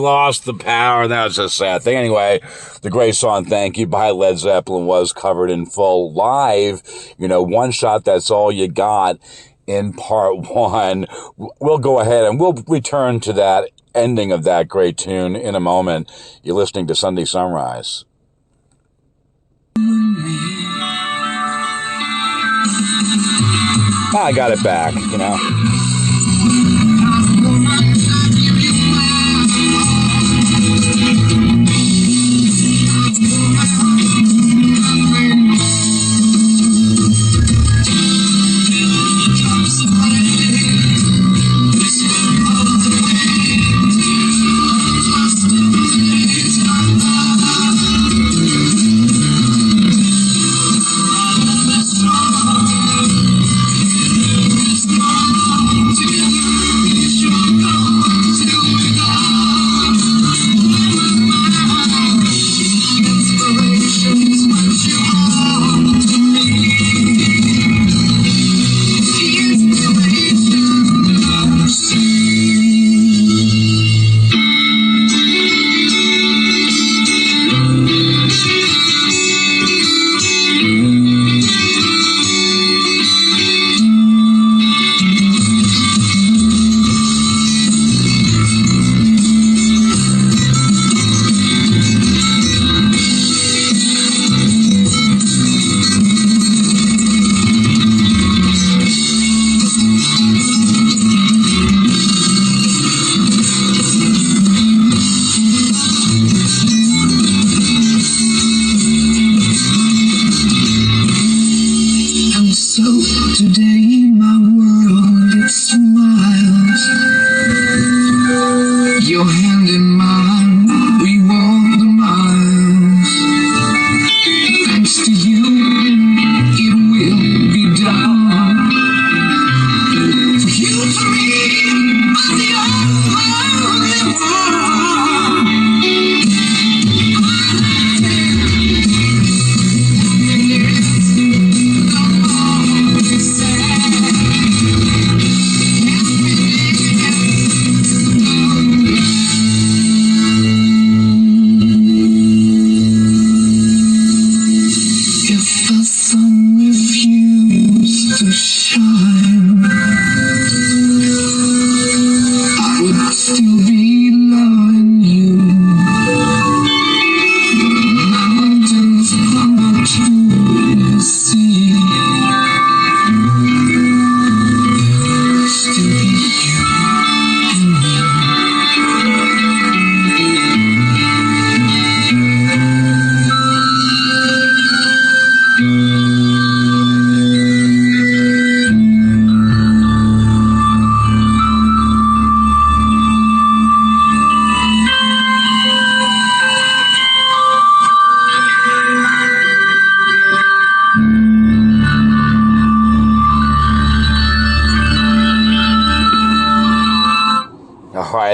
lost the power. That's a sad thing. Anyway, the great song Thank You by Led Zeppelin was covered in full live. You know, One Shot, That's All You Got in part one. We'll go ahead and we'll return to that ending of that great tune in a moment. You're listening to Sunday Sunrise. I got it back, you know.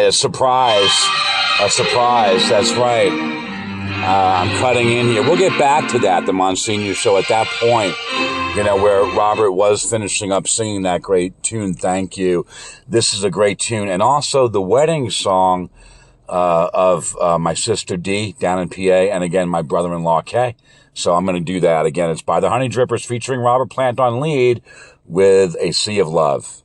A surprise, that's right. I'm cutting in here. We'll get back to that, the Monsignor Show, at that point, you know, where Robert was finishing up singing that great tune, Thank You. This is a great tune. And also the wedding song of my sister Dee down in PA, and again, my brother-in-law Kay. So I'm going to do that. Again, it's by the Honey Drippers featuring Robert Plant on lead with A Sea of Love.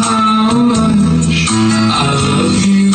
How much I love you.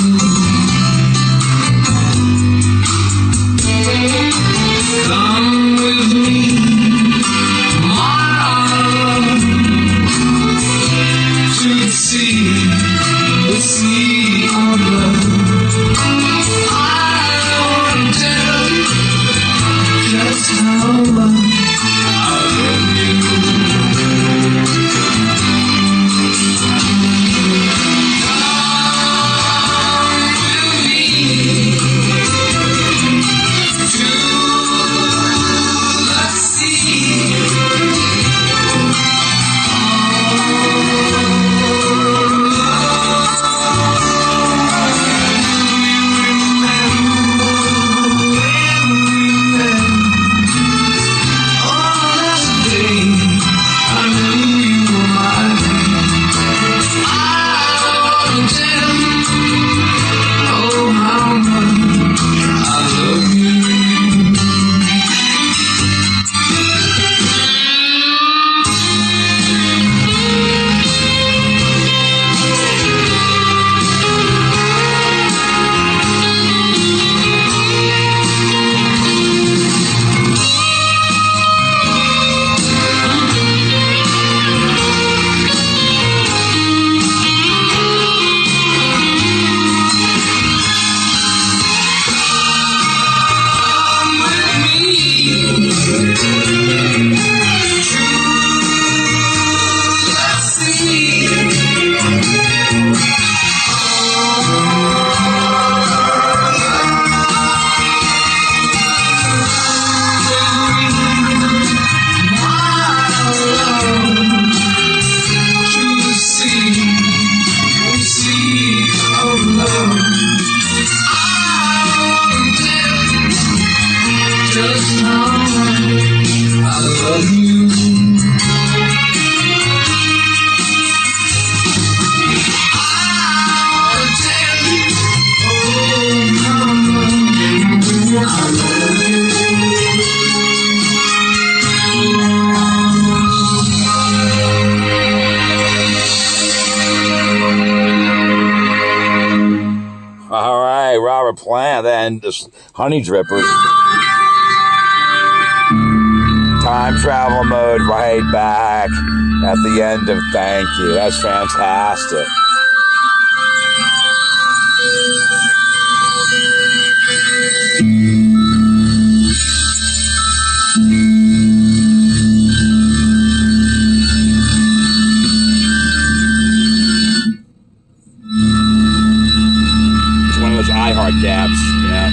Robert Plant and the Honey Drippers. Time travel mode right back at the end of Thank You. That's fantastic. It's one of those iHeart gaps, you know.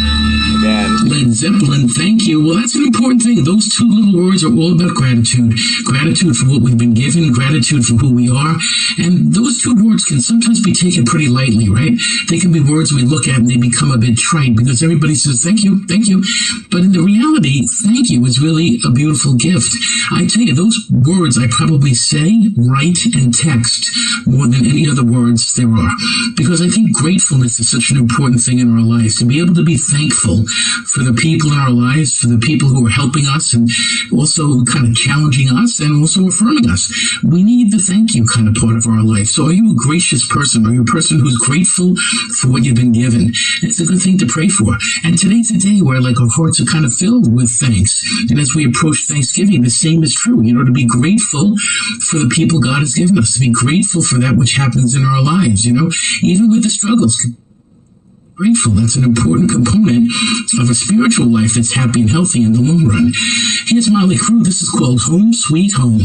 Again. Led Zeppelin, Thank You. Well, that's an important thing. Those two little words are all about gratitude. Gratitude for what we've been given, gratitude for who we are. And those two words can sometimes be taken pretty lightly, right? They can be words we look at and they become a bit trite because everybody says, thank you, thank you. But in the reality, thank you is really a beautiful gift. I tell you, those words I probably say, write, and text more than any other words there are. Because I think gratefulness is such an important thing in our lives. To be able to be thankful for the people in our lives, for the people who are helping us and also kind of challenging us and also affirming us. We need the thank you kind of part of our life. So are you a gracious person? Are you a person who's grateful for what you've been given? It's a good thing to pray for. And today's a day where like our hearts are kind of filled with thanks. And as we approach Thanksgiving, the same is true. You know, to be grateful for the people God has given us, to be grateful for that which happens in our lives, you know, even with the struggles. Grateful. That's an important component of a spiritual life that's happy and healthy in the long run. Here's Motley Crue. This is called Home Sweet Home.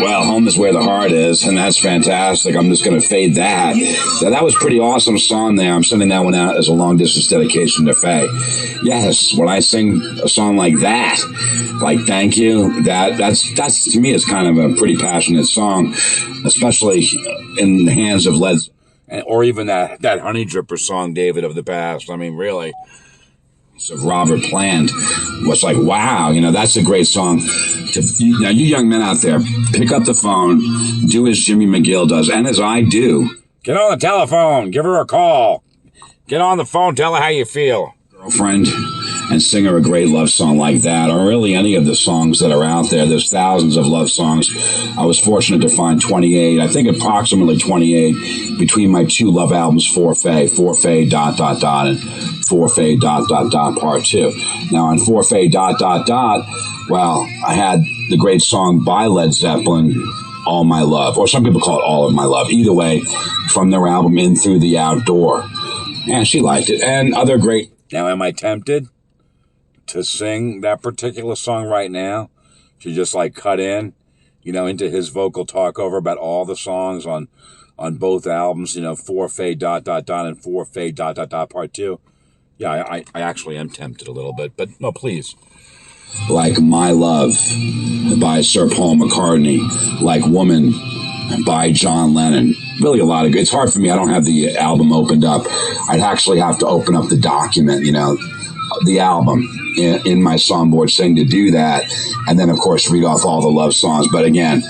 Well, home is where the heart is, and that's fantastic. I'm just going to fade that. Now, that was a pretty awesome song there. I'm sending that one out as a long-distance dedication to Faye. Yes, when I sing a song like that, like Thank You, that's to me is kind of a pretty passionate song, especially in the hands of Led Zeppelin. Or even that Honey Dripper song, David, of the past. I mean, really. Of Robert Plant was like, wow, you know, that's a great song. Now, you young men out there, pick up the phone, do as Jimmy McGill does, and as I do. Get on the telephone, give her a call. Get on the phone, tell her how you feel. Girlfriend, and sing her a great love song like that, or really any of the songs that are out there. There's thousands of love songs. I was fortunate to find 28, I think approximately 28, between my two love albums, For Faye, and For Faye, part 2. Now, on For Faye, well, I had the great song by Led Zeppelin, All My Love, or some people call it All of My Love. Either way, from their album In Through the Outdoor. And she liked it. And other great... Now, am I tempted to sing that particular song right now? To just like cut in, you know, into his vocal talk over about all the songs on both albums, you know, For Faye, and For Faye, part 2. Yeah, I actually am tempted a little bit, but no, please. Like My Love by Sir Paul McCartney, like Woman by John Lennon. Really a lot of good. It's hard for me. I don't have the album opened up. I'd actually have to open up the document, you know, the album in my songboard thing to do that. And then, of course, read off all the love songs. But again,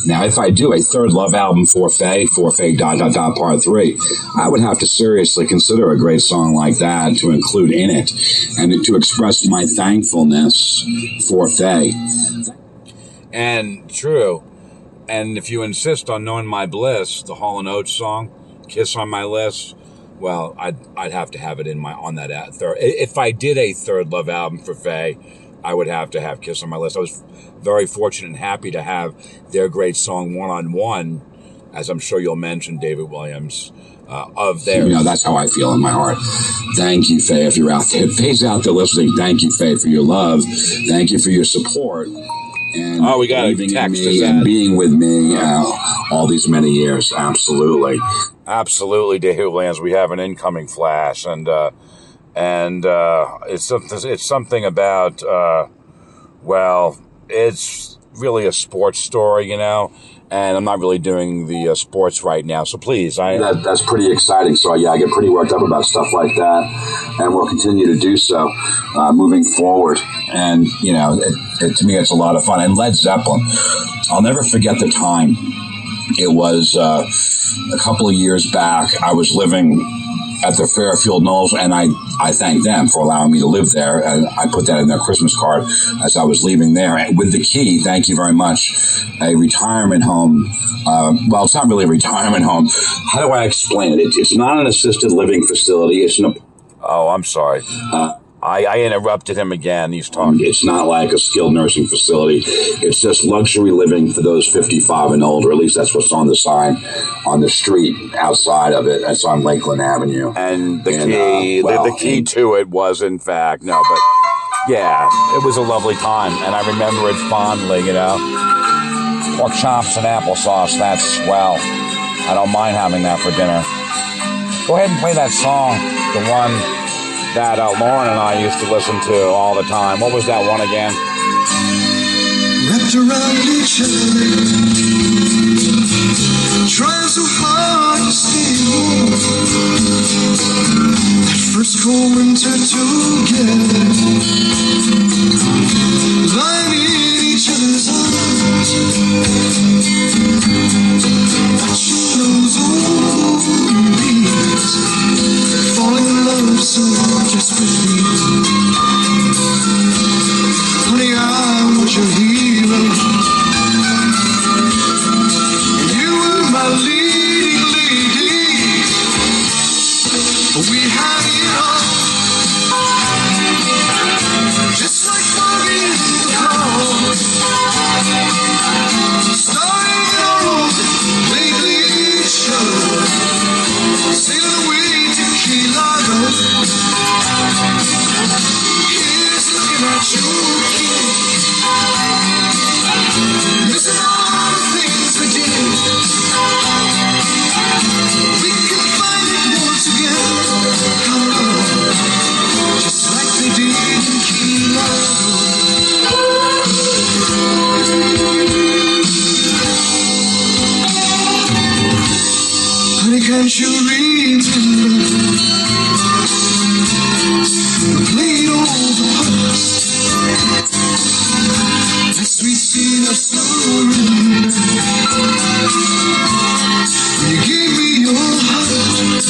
now, if I do a third love album for Faye, part 3, I would have to seriously consider a great song like that to include in it and to express my thankfulness for Faye. And true. And if you insist on knowing my bliss, the Hall & Oates song, Kiss on My List, well, I'd have to have it on that third. If I did a third love album for Faye, I would have to have Kiss on My List. I was very fortunate and happy to have their great song One-on-One, as I'm sure you'll mention, David Williams, of theirs. You know, that's how I feel in my heart. Thank you, Faye, if you're out there. If Faye's out there listening, thank you, Faye, for your love. Thank you for your support. And we got a text and being with me all these many years. Absolutely. Absolutely, David Williams. We have an incoming flash, and it's something about, well, it's really a sports story, you know, and I'm not really doing the sports right now, so please. That's pretty exciting, so yeah, I get pretty worked up about stuff like that, and we'll continue to do so moving forward, and, you know, to me, it's a lot of fun. And Led Zeppelin, I'll never forget the time. It was a couple of years back. I was living at the Fairfield Knolls, and I thank them for allowing me to live there. And I put that in their Christmas card as I was leaving there. And with the key, thank you very much, a retirement home. Well, it's not really a retirement home. How do I explain it? It's not an assisted living facility. It's an... Oh, I'm sorry. I interrupted him again. He's talking. It's not like a skilled nursing facility. It's just luxury living for those 55 and older. At least that's what's on the sign on the street outside of it. It's on Lakeland Avenue. And the key to it was, in fact, no, but yeah, it was a lovely time. And I remember it fondly, you know. Pork chops and applesauce, that's swell. I don't mind having that for dinner. Go ahead and play that song, the one that Lauren and I used to listen to all the time. What was that one again? Wrapped around each other, trying so hard to stay warm. That first cold winter together, lying in each other's arms, watching those old movies, falling in love so desperately. Honey, I was your hero, and you were my leading lady. We had it all, just like Bobby in the car, starting our own lately show, sailing away to Key Largo. Here's looking at you, kid, missing all the things we did. We can find it once again, just like they did in Key Largo. Honey, can't you remember the plain old hearts, that sweet scene of surrender, when you gave me your heart?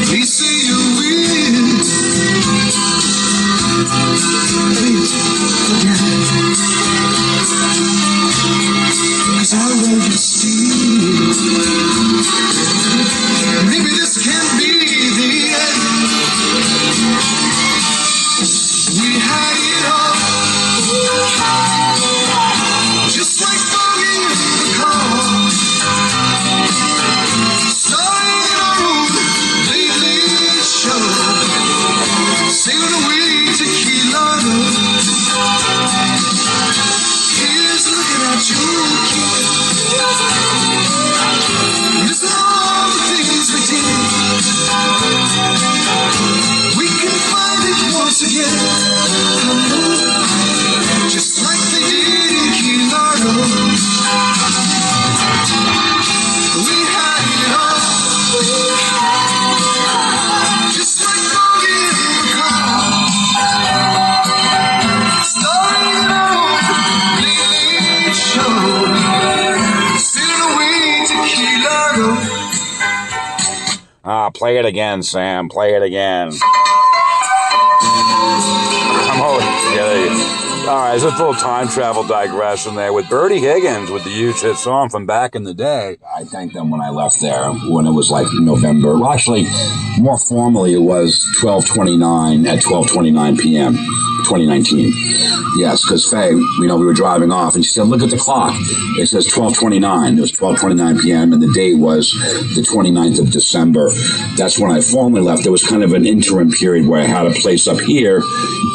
Please say you will. Please forget it, 'cause I love you still. Maybe this can't be the end. We had it all, just like Bogey in the car, starting our own late show, sailing away to Key Largo. Here's looking at you, kid, missing all the things we did. We can find it once again, just like they did in Key Largo. We had it all, just like Bogey in the car, starting our own late show, sailing away to Key Largo. Play it again, Sam. Play it again. Come on. Yeah, there you go. All right, there's a little time travel digression there with Bertie Higgins with the huge hit song from back in the day. I thanked them when I left there, when it was like November. Well, actually, more formally, it was 12/29 at 12:29 p.m., 2019. Yes, because Faye, we were driving off, and she said, look at the clock. It says 12:29. It was 12:29 p.m., and the date was the 29th of December. That's when I formally left. There was kind of an interim period where I had a place up here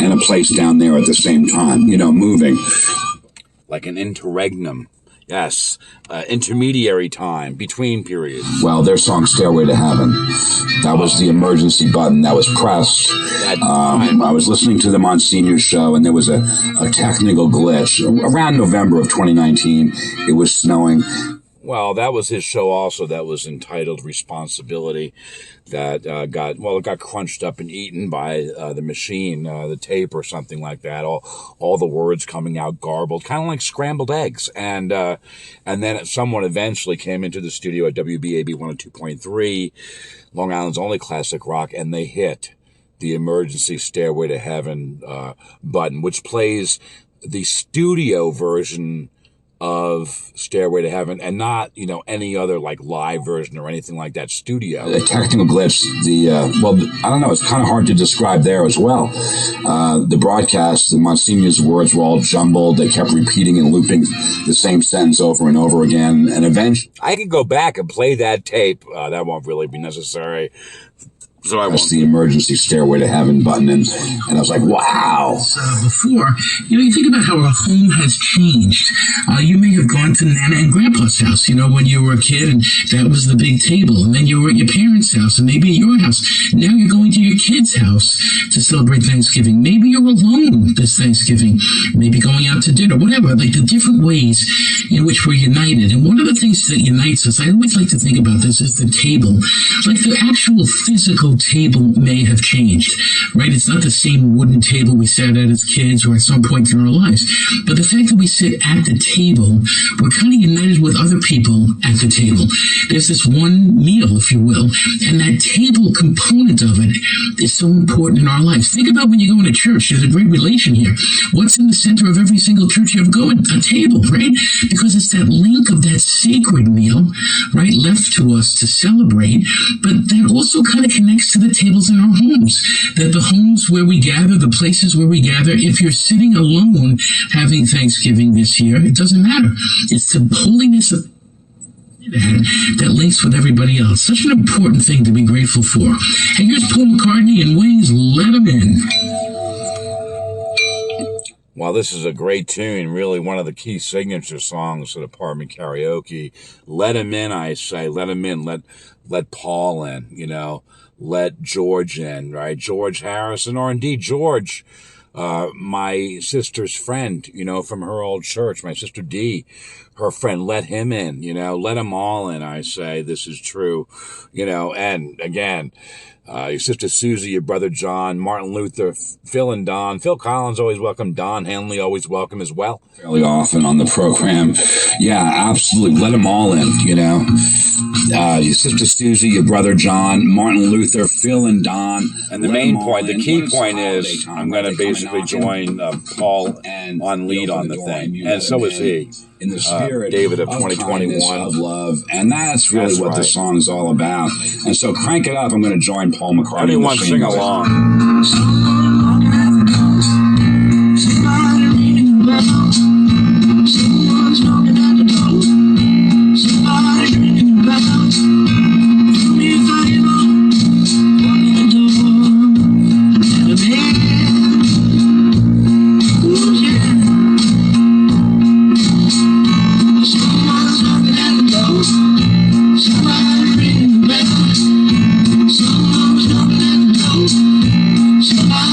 and a place down there at the same time, moving. Like an interregnum. Yes, intermediary time, between periods. Well, their song Stairway to Heaven, that was the emergency button that was pressed. I was listening to the Monsignor show, and there was a technical glitch. Around November of 2019, it was snowing. Well, that was his show also that was entitled Responsibility, that it got crunched up and eaten by the machine, the tape or something like that. All the words coming out garbled, kind of like scrambled eggs. And then someone eventually came into the studio at WBAB 102.3, Long Island's only classic rock, and they hit the emergency Stairway to Heaven button, which plays the studio version of Stairway to Heaven, and not, any other like live version or anything like that. Studio. The technical glitch, I don't know, it's kind of hard to describe there as well. The broadcast, the Monsignor's words were all jumbled. They kept repeating and looping the same sentence over and over again. And eventually, I can go back and play that tape. That won't really be necessary. So I pressed the emergency Stairway to Heaven button, and I was like, wow. Before, you think about how our home has changed. You may have gone to Nana and Grandpa's house, when you were a kid, and that was the big table. And then you were at your parents' house, and maybe at your house. Now you're going to your kid's house to celebrate Thanksgiving. Maybe you're alone this Thanksgiving. Maybe going out to dinner, whatever. Like the different ways in which we're united. And one of the things that unites us, I always like to think about this, is the table. Like the actual physical table may have changed, right? It's not the same wooden table we sat at as kids or at some point in our lives. But the fact that we sit at the table, we're kind of united with other people at the table. There's this one meal, if you will, and that table component of it is so important in our lives. Think about when you go into church. There's a great relation here. What's in the center of every single church you ever go in? A table, right? Because it's that link of that sacred meal, right, left to us to celebrate, but that also kind of connects to the tables in our homes, that the homes where we gather, the places where we gather, if you're sitting alone having Thanksgiving this year, it doesn't matter. It's the holiness of that links with everybody else. Such an important thing to be grateful for. Hey, here's Paul McCartney and Wings, Let 'Em In. Well, this is a great tune, really one of the key signature songs of apartment karaoke. Let 'em in, I say. Let 'em in. Let Paul in, let George in, right? George Harrison, or indeed George, my sister's friend, from her old church, my sister Dee, her friend, let him in, let them all in, I say. This is true, and again, your sister Susie, your brother John, Martin Luther, Phil and Don. Phil Collins, always welcome. Don Henley, always welcome as well. Fairly often on the program. Yeah, absolutely. Let them all in, your sister Susie, your brother John, Martin Luther, Phil and Don. And the main point, the key point is, I'm going to basically join Paul on lead on the thing. And so is he. In the spirit David of 2021 of love, and that's really what the song is all about. And so crank it up. I'm going to join Paul McCartney. Everyone sing along. Someone walking at the door. Somebody ringing the bell. Someone's knocking at the door. Somebody's ringing the bell. Do me a favor, walk in the door. Let 'em in. Ooh, yeah. Someone's knocking at the door. Somebody ringing the bell. Someone's knocking at the door. Somebody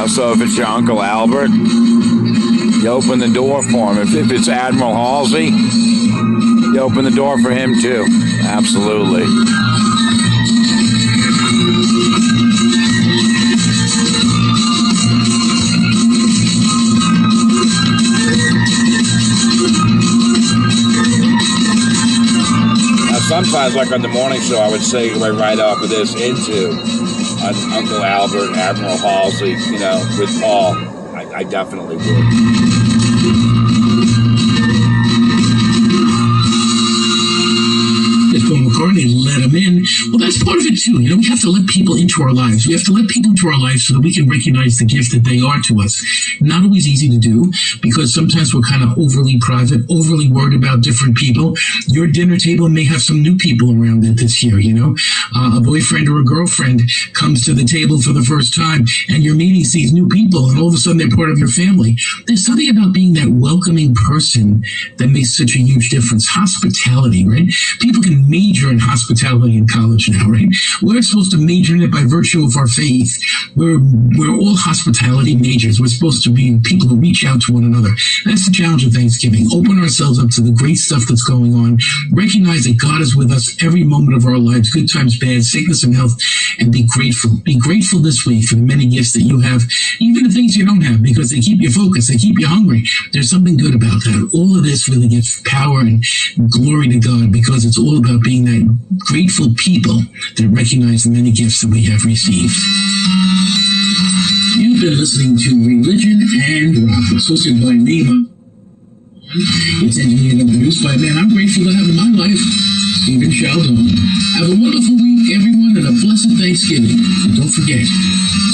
So if it's your Uncle Albert, you open the door for him. If it's Admiral Halsey, you open the door for him too. Absolutely. Now sometimes, like on the morning show, I would say right off of this into Uncle Albert, Admiral Halsey, with Paul. I definitely would. Paul McCartney let him in. Well, that's part of it too. We have to let people into our lives. We have to let people into our lives so that we can recognize the gift that they are to us. Not always easy to do because sometimes we're kind of overly private, overly worried about different people. Your dinner table may have some new people around it this year, a boyfriend or a girlfriend comes to the table for the first time and you're meeting these new people and all of a sudden they're part of your family. There's something about being that welcoming person that makes such a huge difference. Hospitality, right? People can major in hospitality in college now, right? We're supposed to major in it by virtue of our faith. We're all hospitality majors. We're supposed to be people who reach out to one another. That's the challenge of Thanksgiving. Open ourselves up to the great stuff that's going on. Recognize that God is with us every moment of our lives, good times, bad, sickness and health, and be grateful. Be grateful this week for the many gifts that you have, even the things you don't have, because they keep you focused. They keep you hungry. There's something good about that. All of this really gives power and glory to God because it's all about being that grateful people that recognize the many gifts that we have received. You've been listening to Religion and Rock. It's hosted by me. It's engineered and produced by a man I'm grateful to have in my life, Stephen Sheldon. Have a wonderful week, everyone, and a blessed Thanksgiving. And don't forget,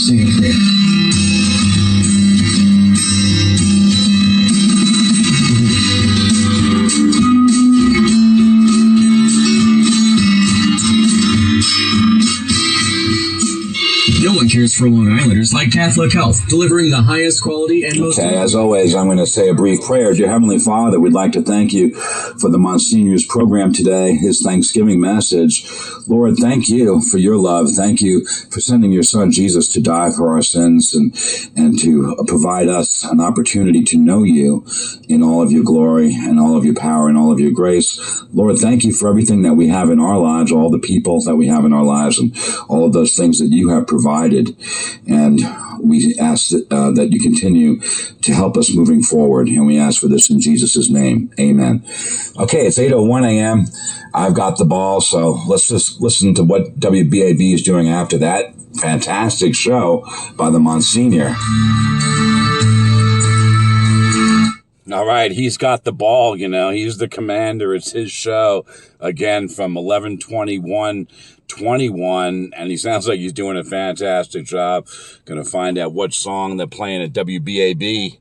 say a prayer. No one cares for Long Islanders like Catholic Health, delivering the highest quality and most... Okay, as always, I'm going to say a brief prayer. Dear Heavenly Father, we'd like to thank you for the Monsignor's program today, his Thanksgiving message. Lord, thank you for your love. Thank you for sending your son Jesus to die for our sins and to provide us an opportunity to know you in all of your glory and all of your power and all of your grace. Lord, thank you for everything that we have in our lives, all the people that we have in our lives, and all of those things that you have provided. And we ask that you continue to help us moving forward. And we ask for this in Jesus' name. Amen. Okay, it's 8:01 a.m. I've got the ball, so let's just listen to what WBAB is doing after that fantastic show by the Monsignor. All right, he's got the ball, you know. He's the commander. It's his show. Again, from 11/21/21, and he sounds like he's doing a fantastic job. Going to find out what song they're playing at WBAB.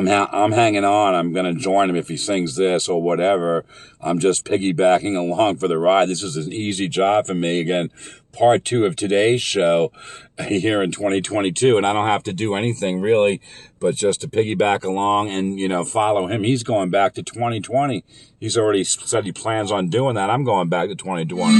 I'm hanging on. I'm going to join him if he sings this or whatever. I'm just piggybacking along for the ride. This is an easy job for me. Again, part 2 of today's show here in 2022. And I don't have to do anything really, but just to piggyback along and, you know, follow him. He's going back to 2020. He's already said he plans on doing that. I'm going back to 2020.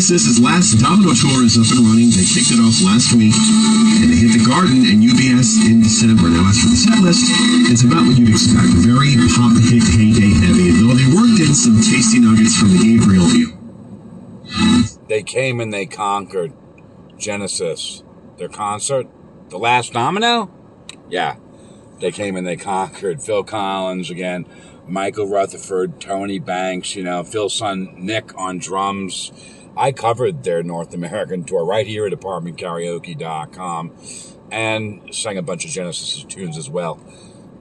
Genesis's last Domino tour is up and running. They kicked it off last week, and they hit the Garden and UBS in December. Now, as for the set list, it's about what you'd expect. Very pop hit heyday heavy, though they worked in some tasty nuggets from the Gabriel view. They came and they conquered. Genesis. Their concert? The last Domino? Yeah. They came and they conquered. Phil Collins again. Michael Rutherford, Tony Banks, Phil's son Nick on drums. I covered their North American tour right here at apartmentkaraoke.com and sang a bunch of Genesis tunes as well.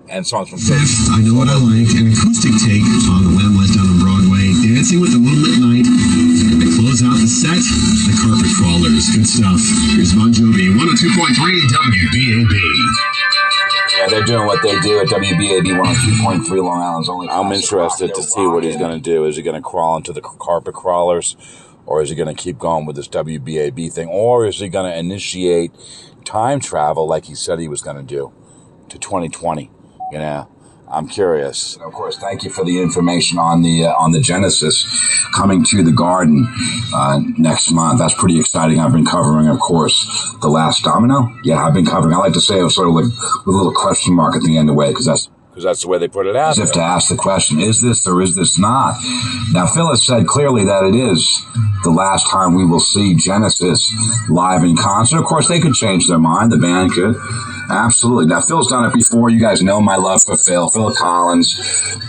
And songs from Phil. I Know What I Like, an acoustic take on The Lamb Let Down on Broadway, Dancing with the Moonlit Night, and to close out the set, The Carpet Crawlers. Good stuff. Here's Bon Jovi, 102.3 WBAB. Yeah, they're doing what they do at WBAB 102.3 Long Island's only. I'm interested to see what he's going to do. Is he going to crawl into the Carpet Crawlers, or is he going to keep going with this WBAB thing, or is he going to initiate time travel like he said he was going to do to 2020? I'm curious. Of course, thank you for the information on the Genesis coming to the Garden next month. That's pretty exciting. I've been covering, of course, The Last Domino. Yeah, I've been covering. I like to say it was sort of like with a little question mark at the end of the way, because that's the way they put it out. As if to ask the question, is this or is this not? Now, Phil has said clearly that it is the last time we will see Genesis live in concert. Of course, they could change their mind. The band could. Absolutely. Now, Phil's done it before. You guys know my love for Phil Collins.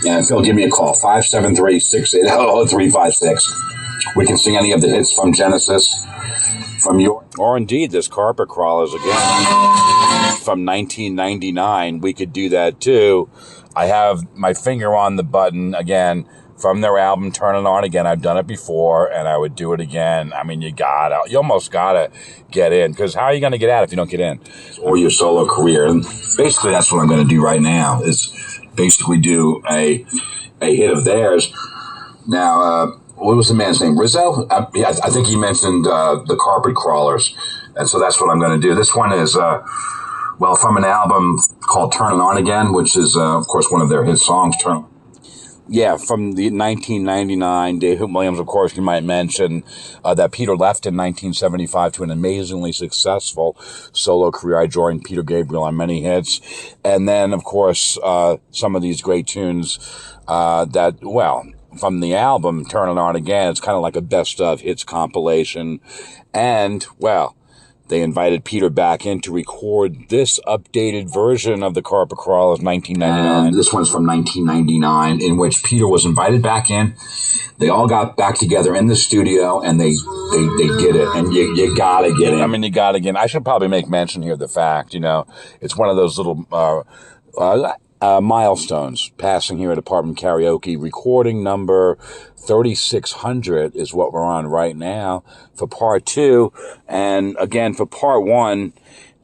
And Phil, give me a call, 573-680-356. We can sing any of the hits from Genesis, from your... Or indeed, this Carpet Crawlers again. From 1999, we could do that too. I have my finger on the button again from their album Turn It On Again. I've done it before, and I would do it again. I mean, you almost gotta get in, because how are you gonna get out if you don't get in? Or your solo career. And basically, that's what I'm gonna do right now, is basically do a hit of theirs. Now, what was the man's name? Rizzo? I think he mentioned the Carpet Crawlers, and so that's what I'm gonna do. This one is from an album called Turn It On Again, which is, of course, one of their hit songs, Yeah, from the 1999, David Williams, of course, you might mention that Peter left in 1975 to an amazingly successful solo career. I joined Peter Gabriel on many hits. And then, of course, some of these great tunes from the album Turn It On Again, it's kind of like a best of hits compilation. And, they invited Peter back in to record this updated version of the Carpet Crawlers 1999. This one's from 1999, in which Peter was invited back in. They all got back together in the studio, and they did it. And you gotta get in. I mean, you gotta get in. I should probably make mention here of the fact, it's one of those little milestones passing here at Apartment Karaoke. Recording number 3600 is what we're on right now for part 2. And again, for part 1,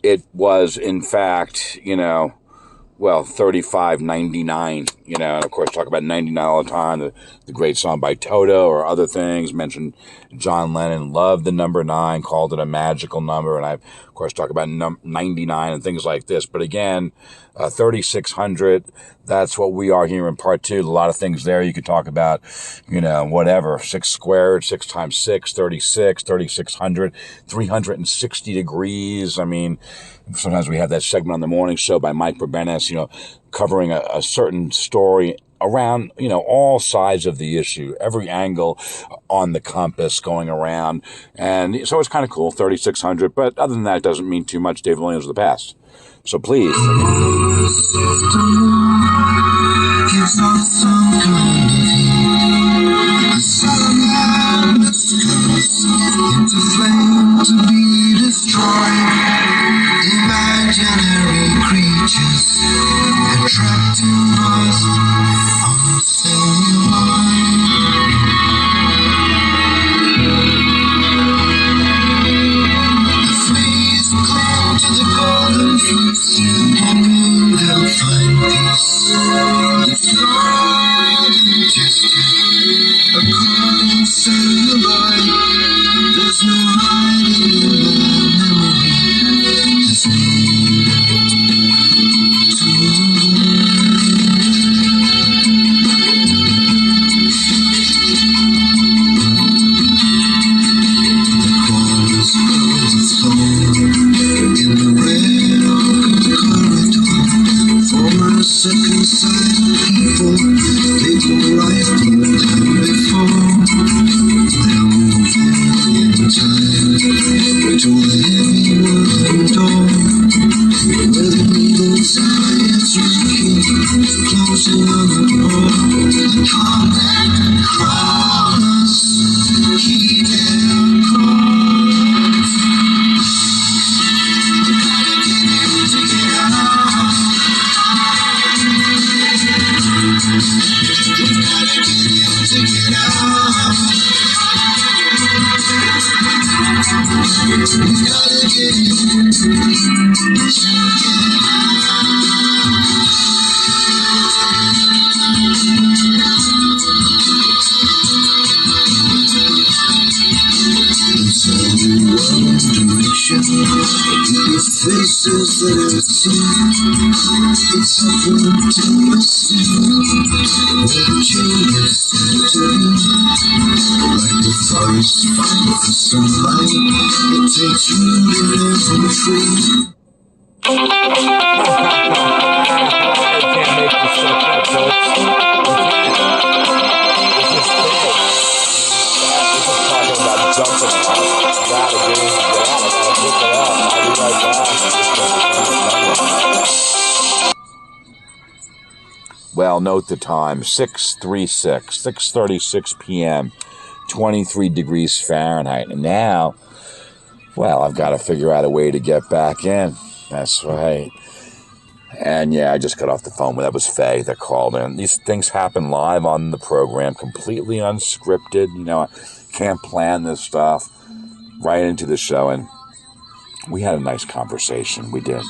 it was in fact, 35.99, and of course talk about 99 all the time, the great song by Toto or other things. Mentioned John Lennon loved the number 9, called it a magical number, and I of course talk about 99 and things like this. But again, 3600, that's what we are here in part 2. A lot of things there you could talk about, whatever, 6 squared, 6 times 6, 36, 3600, 360 degrees. I mean, sometimes we have that segment on the morning show by Mike Berbenes, covering a certain story around, all sides of the issue, every angle on the compass going around. And so it's kind of cool, 3600. But other than that, it doesn't mean too much. David Williams of the past. So please. Gives off some kind of heat. The sun and the skies into flame to be destroyed. Imaginary creatures attracting us on the same line. The fleas cling to the golden fleece, and they'll find peace. The thought and gesture, a constant line. There's no hiding in the memory. There's no closing on the door. Come and crawl us, keep it crawling. You gotta get in to get out. You gotta get in to get out. You gotta get in to get There's only one direction, the faces that I've seen. It's upward to the sea, where the changes seem to be. Like the forest fight for sunlight, it takes root in every tree. You can't make this stuff up, folks. You can't. It's just things. We're just talking about jumping out. Gotta get in, get out. I gotta pick it up. I'll be right back. Well, note the time, 6:36 p.m., 23 degrees Fahrenheit. And now, well, I've got to figure out a way to get back in. That's right. And yeah, I just got off the phone. That was Faye that called in. These things happen live on the program, completely unscripted. You know, I can't plan this stuff right into the show. And we had a nice conversation. We did.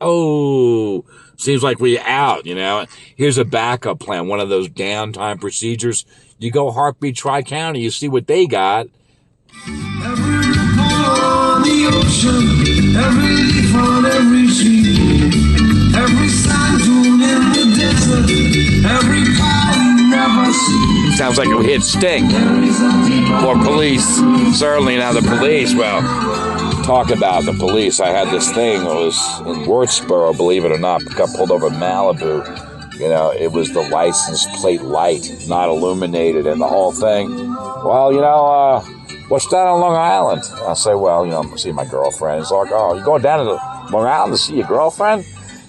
Oh, seems like we're out, you know. Here's a backup plan, one of those downtime procedures. You go Heartbeat Tri-County, you see what they got. Every ripple on the ocean, every leaf on every tree, every sand dune in the desert, every pie you never see. Sounds like it hit Sting. Or police. Certainly not the police. Well, talk about the police. I had this thing. It was in Wurtsboro, believe it or not. Got pulled over in Malibu. You know, it was the license plate light, not illuminated, and the whole thing. Well, you know, what's that on Long Island? I say, well, you know, I'm seeing my girlfriend. It's like, oh, you going down to Long Island to see your girlfriend?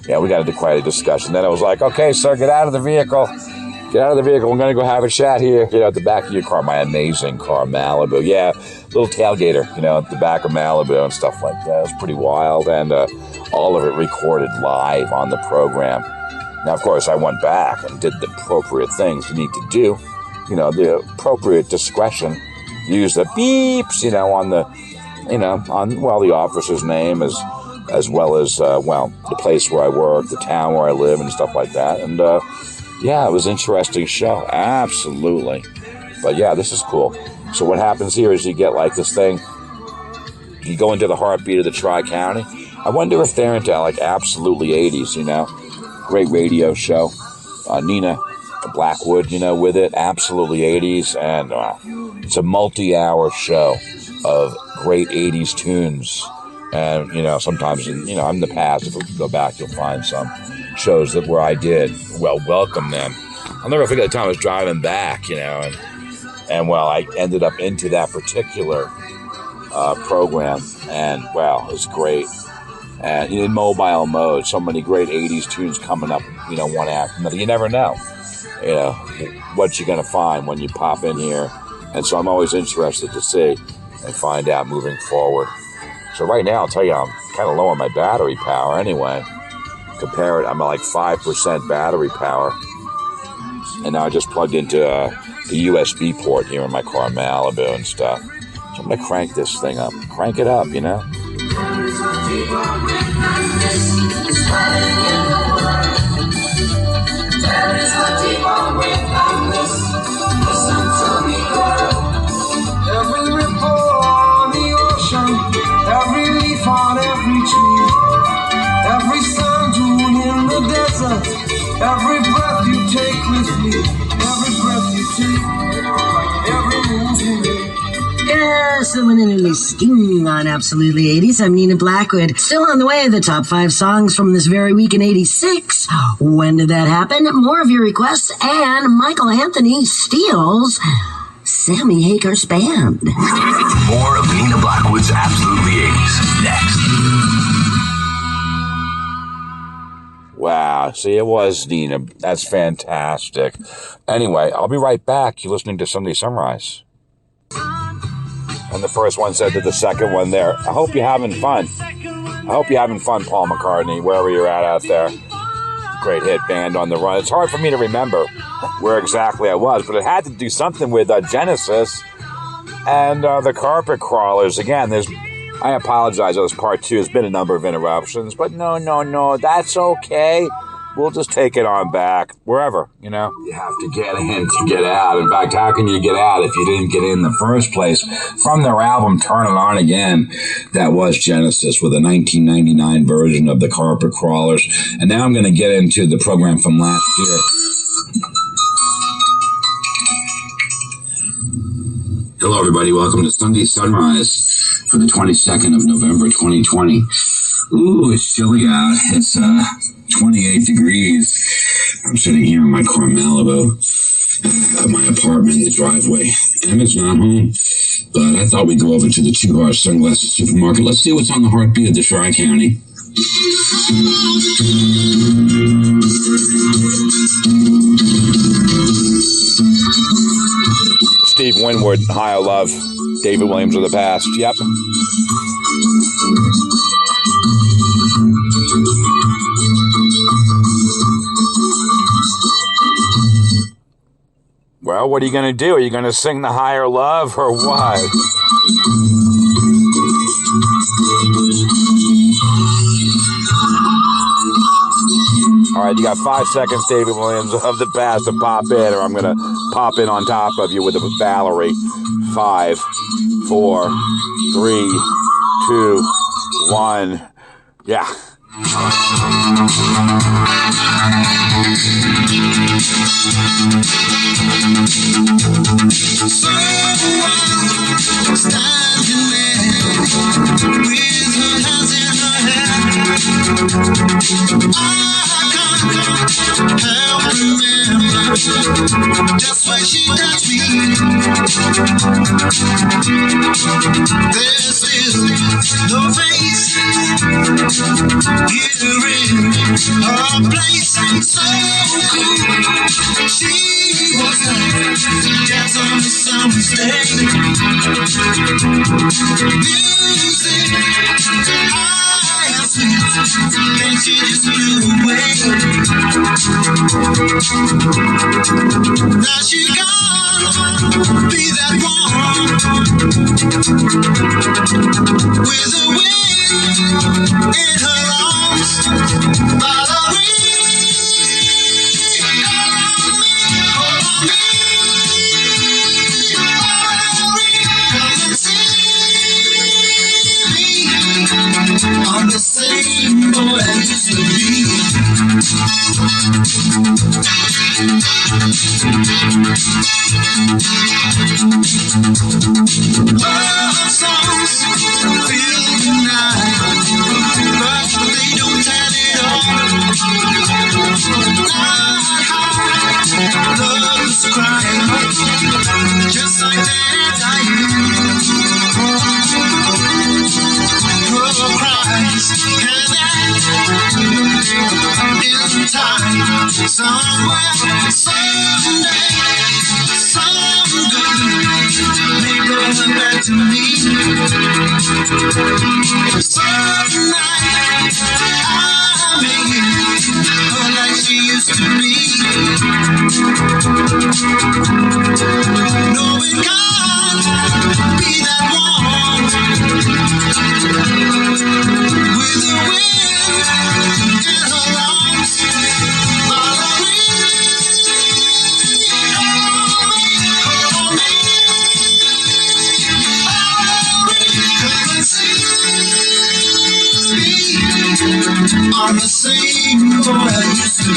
Yeah, we got into quite a discussion. Then I was like, okay, sir, get out of the vehicle. Get out of the vehicle. We're going to go have a chat here. You know, at the back of your car, my amazing car, Malibu. Yeah, little tailgater, you know, at the back of Malibu and stuff like that. It was pretty wild. And all of it recorded live on the program. Now, of course, I went back and did the appropriate things you need to do. You know, the appropriate discretion. Use the beeps, you know, on the, you know, on, well, the officer's name as well as, well, the place where I work, the town where I live and stuff like that. And, yeah, it was an interesting show. Absolutely. But yeah, this is cool. So what happens here is you get like this thing. You go into the heartbeat of the Tri-County. I wonder if they're into like absolutely 80s, you know. Great radio show. Nina Blackwood, with it. Absolutely 80s. And it's a multi-hour show of great 80s tunes. And, sometimes, in the past, if you go back, you'll find some shows where I did, welcome them. I'll never forget the time I was driving back, and I ended up into that particular program. And, it was great. And in mobile mode, so many great 80s tunes coming up, one after another. You never know, what you're going to find when you pop in here. And so I'm always interested to see and find out moving forward. So right now, I'll tell you, I'm kind of low on my battery power anyway. Compare it, I'm at like 5% battery power. And now I just plugged into the USB port here in my car in Malibu and stuff. So I'm going to crank this thing up. Crank it up, Every ripple on the ocean, every leaf on every tree, every sand dune in the desert, every breath you take with me, every breath you take, every move you make. Yes, the one and only Sting on Absolutely 80s. I'm Nina Blackwood. Still on the way, the top 5 songs from this very week in 86. When did that happen? More of your requests, and Michael Anthony steals Sammy Hager's band. More of Nina Blackwood's Absolutely 80s next. Wow. See, it was Nina. That's fantastic. Anyway, I'll be right back. You're listening to Sunday Sunrise. And the first one said to the second one there, I hope you're having fun. I hope you're having fun, Paul McCartney, wherever you're at out there. Great hit, Band on the Run. It's hard for me to remember where exactly I was, but it had to do something with Genesis and the Carpet Crawlers. Again, I apologize, that was part 2. There's been a number of interruptions, but no, that's okay. We'll just take it on back, wherever, You have to get in to get out. In fact, how can you get out if you didn't get in the first place? From their album, Turn It On Again, that was Genesis with a 1999 version of the Carpet Crawlers. And now I'm going to get into the program from last year. Hello, everybody. Welcome to Sunday Sunrise for the 22nd of November, 2020. Ooh, it's chilly out. It's 28 degrees. I'm sitting here in my car in Malibu, at my apartment in the driveway. Emma's not home, but I thought we'd go over to the Two Heart Sunglasses Supermarket. Let's see what's on the heartbeat of the Tri-County. Steve Winwood, High Love, David Williams of the Past. Yep. Well, what are you going to do? Are you going to sing the Higher Love or what? All right, you got 5 seconds, David Williams of the Past, to pop in, or I'm going to pop in on top of you with a Valerie. 5, 4, 3, 2, 1. Yeah. So I'm standing there with her hands in her hair. I can't help remember just when she touched me. There's still no face here in her place. So cool, she was like jazz on the summer's day. Music, high and sweet, then she just blew away. Now she gone, be that one with a wind in her arms. Valerie, I'm the same boy I used to be. Love songs fill the night, but they don't tell it all. Love is crying, just like that I Love cries, and in time, somewhere, someday, someday, may come back to me. Some night, I may hear her like she used to be. No, it can't be that one with the wind in her arms, I'm the same boy I used to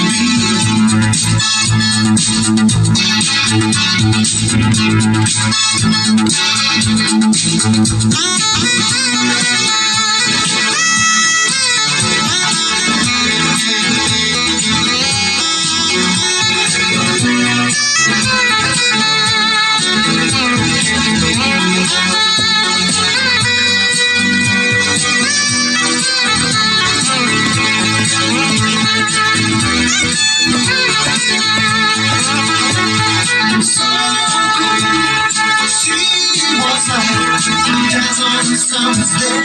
summer's day.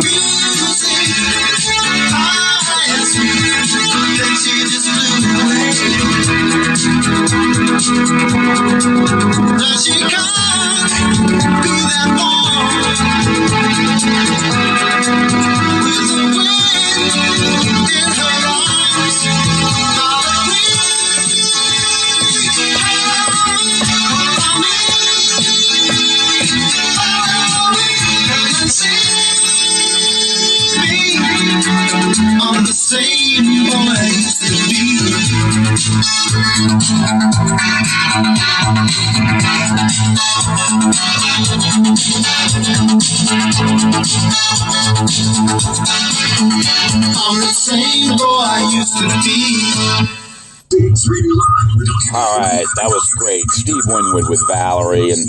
Music, high and sweet, then she just blew away. Now she can't be that one with the wind in her arms. I'm the same boy I used to be. I'm the same boy I used to be. All right, that was great. Steve Winwood with Valerie, and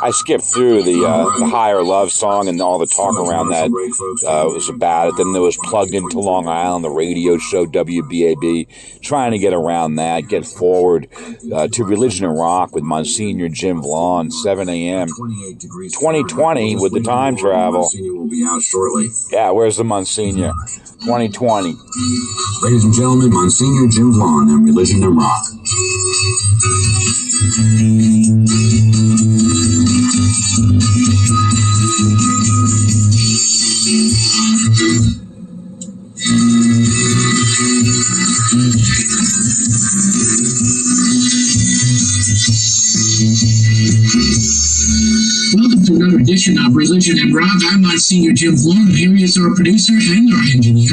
I skipped through the Higher Love song and all the talk around that was about it. Then there was Plugged Into Long Island, the radio show WBAB, trying to get around that, get forward to Religion and Rock with Monsignor Jim Vaughn, 7 a.m. 2020 with the time travel. Will be out shortly. Yeah, where's the Monsignor? 2020. Ladies and gentlemen, Monsignor Jim Vaughn and Religion and Rock. Welcome to another edition of Religion and Rock. I'm Monsignor Jim Vaughn, and here is our producer and our engineer,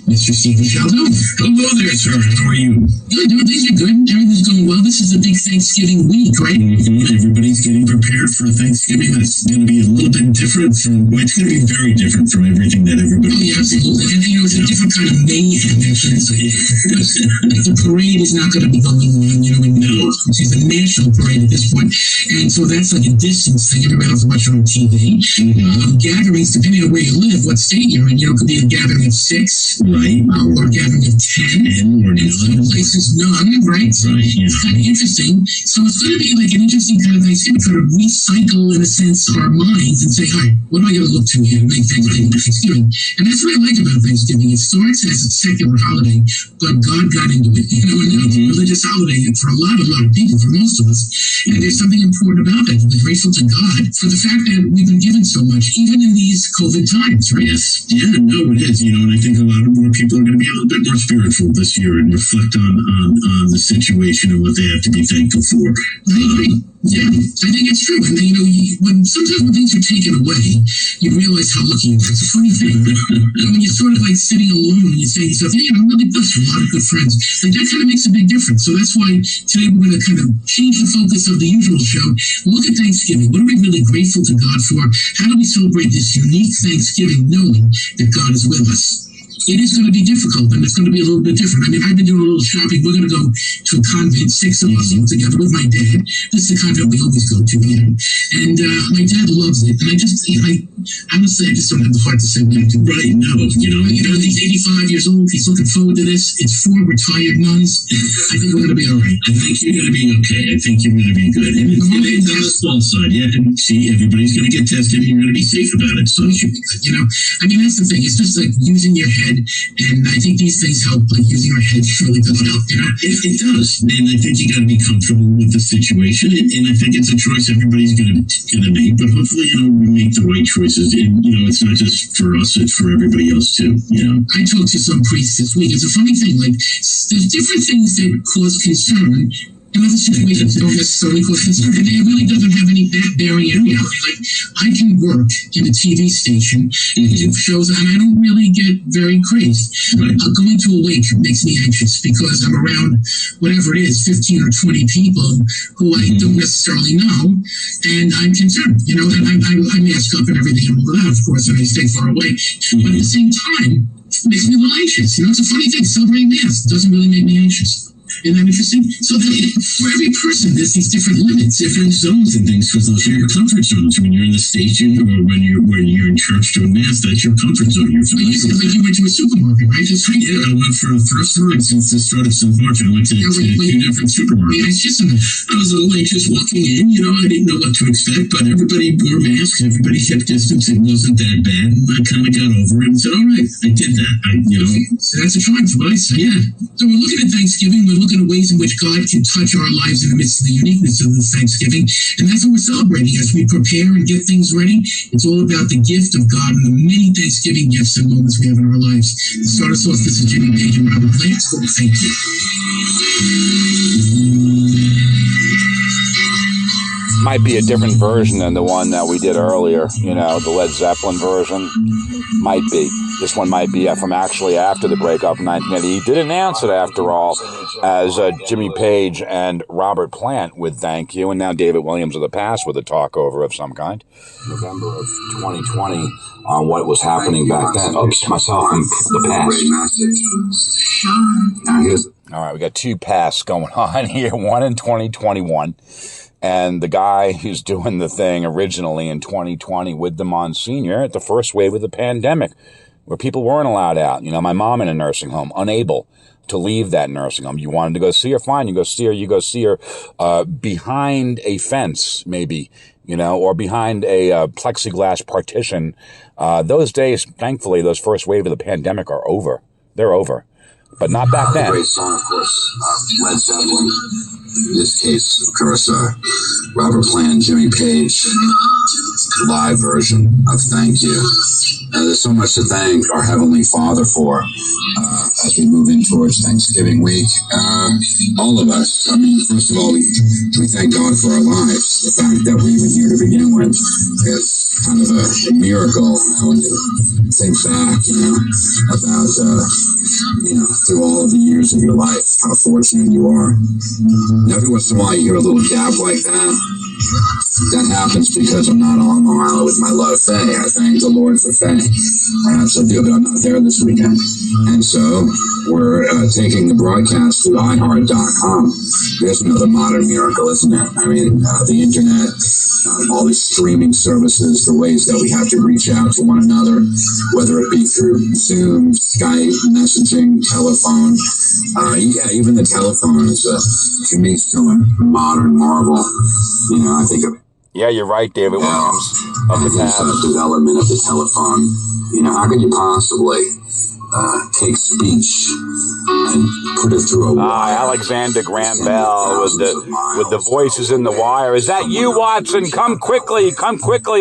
Mr. Stephen Sheldon. Hello there, sir. How are you? Good, things are good. Everything's going well. This is a big Thanksgiving week, right? Everybody's getting prepared for Thanksgiving. That's going to be a little bit different from, well, it's going to be very different from everything that everybody. Oh, yeah, absolutely. And, it's a different kind of mayhem, actually. So, the parade is not going to be the long one, we know. It's a national parade at this point. And so that's like a distance thing. Everybody else watching on TV. Gatherings, depending on where you live, what state you're in, could be a gathering of 6, right? Or a gathering of 10. Or some places none, right? So it's kind of interesting. So it's going to be like an interesting kind of Thanksgiving, kind of recycle, in a sense, our minds and say, all right, what do I got to look to here to make Thanksgiving? And that's what I like about Thanksgiving. It starts as a secular holiday, but God got into it. And it's a religious holiday for a lot of people, for most of us. And there's something important about that. We're grateful to God for the fact that we've been given so much, even in these COVID times, right? Yes. Yeah, no, it is. And I think a lot of more people are going to be a little bit more spiritual this year and reflect on the situation and what they have to be thankful for. I agree. Yeah, I think it's true. And then, sometimes when things are taken away, you realize how lucky you are. It's a funny thing. When you're sort of like sitting alone and you say to yourself, hey, I'm really blessed with a lot of good friends. Like that kind of makes a big difference. So that's why today we're going to kind of change the focus of the usual show. Look at Thanksgiving. What are we really grateful to God for? How do we celebrate this unique Thanksgiving knowing that God is with us? It is going to be difficult, and it's going to be a little bit different. I mean, I've been doing a little shopping. We're going to go to a convent, 6 of us all together with my dad. This is the convent we always go to, And my dad loves it. And honestly, I just don't have the heart to say what I do. Right, no, He's 85 years old. He's looking forward to this. It's 4 retired nuns. I think we're going to be all right. I think you're going to be okay. I think you're going to be good. And it's on the small side, and see, everybody's going to get tested, and you're going to be safe about it. So, that's the thing. It's just like using your head. And I think these things help, like using our heads really does help, It does. And I think you got to be comfortable with the situation. And I think it's a choice everybody's going to make. But hopefully, we make the right choices. And, it's not just for us, it's for everybody else, too. I talked to some priests this week. It's a funny thing. Like, there's different things that cause concern. In other situations, don't necessarily cause concern. And it really doesn't have any bearing in reality. Like, I can work in a TV station and do shows, and I don't really get very crazed. Right. Going to a wake makes me anxious because I'm around whatever it is, 15 or 20 people who I don't necessarily know, and I'm concerned, and I mask up and everything and all of that, of course, and I stay far away. But at the same time, it makes me a little anxious. It's a funny thing. Celebrating Mass doesn't really make me anxious. Isn't that interesting? So for every person, there's these different limits, different zones and things, because those are your comfort zones. When you're in the station or when you're in church doing Mass, that's your comfort zone. You're like you went to a supermarket, right? I went for the first time since the start of St. March. I went to 2 different supermarkets. Yeah, it's just I was a little anxious walking in. I didn't know what to expect, but everybody wore masks. Everybody kept distance. It wasn't that bad. And I kind of got over it and said, all right, I did that. So that's a triumph, what I say. Yeah. So we're looking at Thanksgiving. We're looking at ways in which God can touch our lives in the midst of the uniqueness of this Thanksgiving. And that's what we're celebrating as we prepare and get things ready. It's all about the gift of God and the many Thanksgiving gifts and moments we have in our lives. To start us off, this is Jimmy Page and Robert Plant. Thank you. Might be a different version than the one that we did earlier, the Led Zeppelin version. Might be. This one might be from actually after the breakup in 1980. He did announce it, after all, as Jimmy Page and Robert Plant with Thank You, and now David Williams of the Past with a talkover of some kind. November of 2020 on what was happening back then. Oops, myself and the past. Now here's... All right, we got 2 pasts going on here, one in 2021. And the guy who's doing the thing originally in 2020 with the Monsignor at the first wave of the pandemic, where people weren't allowed out. My mom in a nursing home, unable to leave that nursing home. You wanted to go see her, fine. You go see her behind a fence, maybe, or behind a plexiglass partition. Those days, thankfully, those first wave of the pandemic are over. They're over. But not back then. Great song, of course, Led Zeppelin. In this case, of course, Robert Plant, Jimmy Page, live version of Thank You. There's so much to thank our Heavenly Father for as we move in towards Thanksgiving week. All of us, first of all, we thank God for our lives. The fact that we were here to begin with is kind of a miracle when you think back, about, through all of the years of your life, how fortunate you are. Every once in a while you hear a little gap like that. That happens because I'm not on Long Island with my love, Faye. I thank the Lord for Faye. Perhaps I do, but I'm not there this weekend. And so we're taking the broadcast to iHeart.com. There's another modern miracle, isn't it? The internet, all these streaming services, the ways that we have to reach out to one another, whether it be through Zoom, Skype, messaging, telephone. Even the telephone is to me still a modern marvel. I think of... Yeah, you're right, David Williams. Of the past development of the telephone. How can you possibly take speech and put it through a wire? Alexander Graham Bell with the voices in the wire. Is that you, Watson? Come quickly,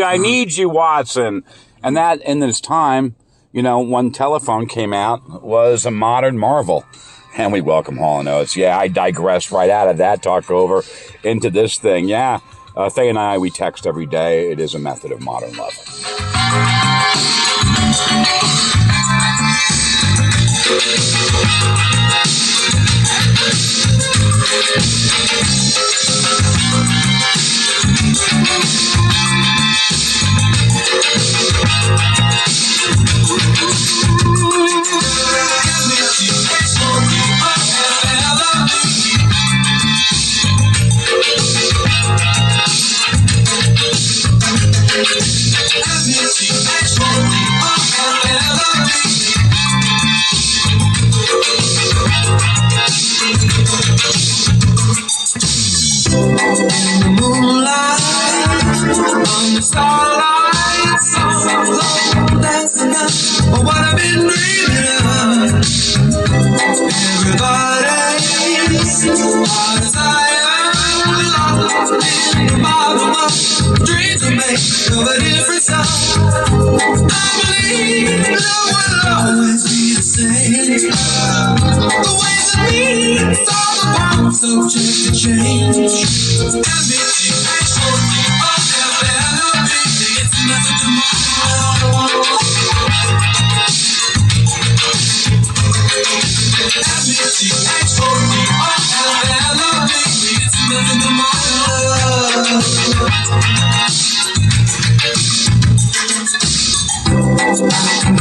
I need you, Watson. And that, in this time, when telephone came out, was a modern marvel. And we welcome Hall & Oates. Yeah, I digressed right out of that, talk over into this thing. Yeah, Faye and I, we text every day. It is a method of modern love. On the starlight, song that's enough. What I've been dreaming of. Everybody's desire, lost in the bottom of dreams are made of a different song. I believe love will always be the same. The ways and means are the parts subject to change.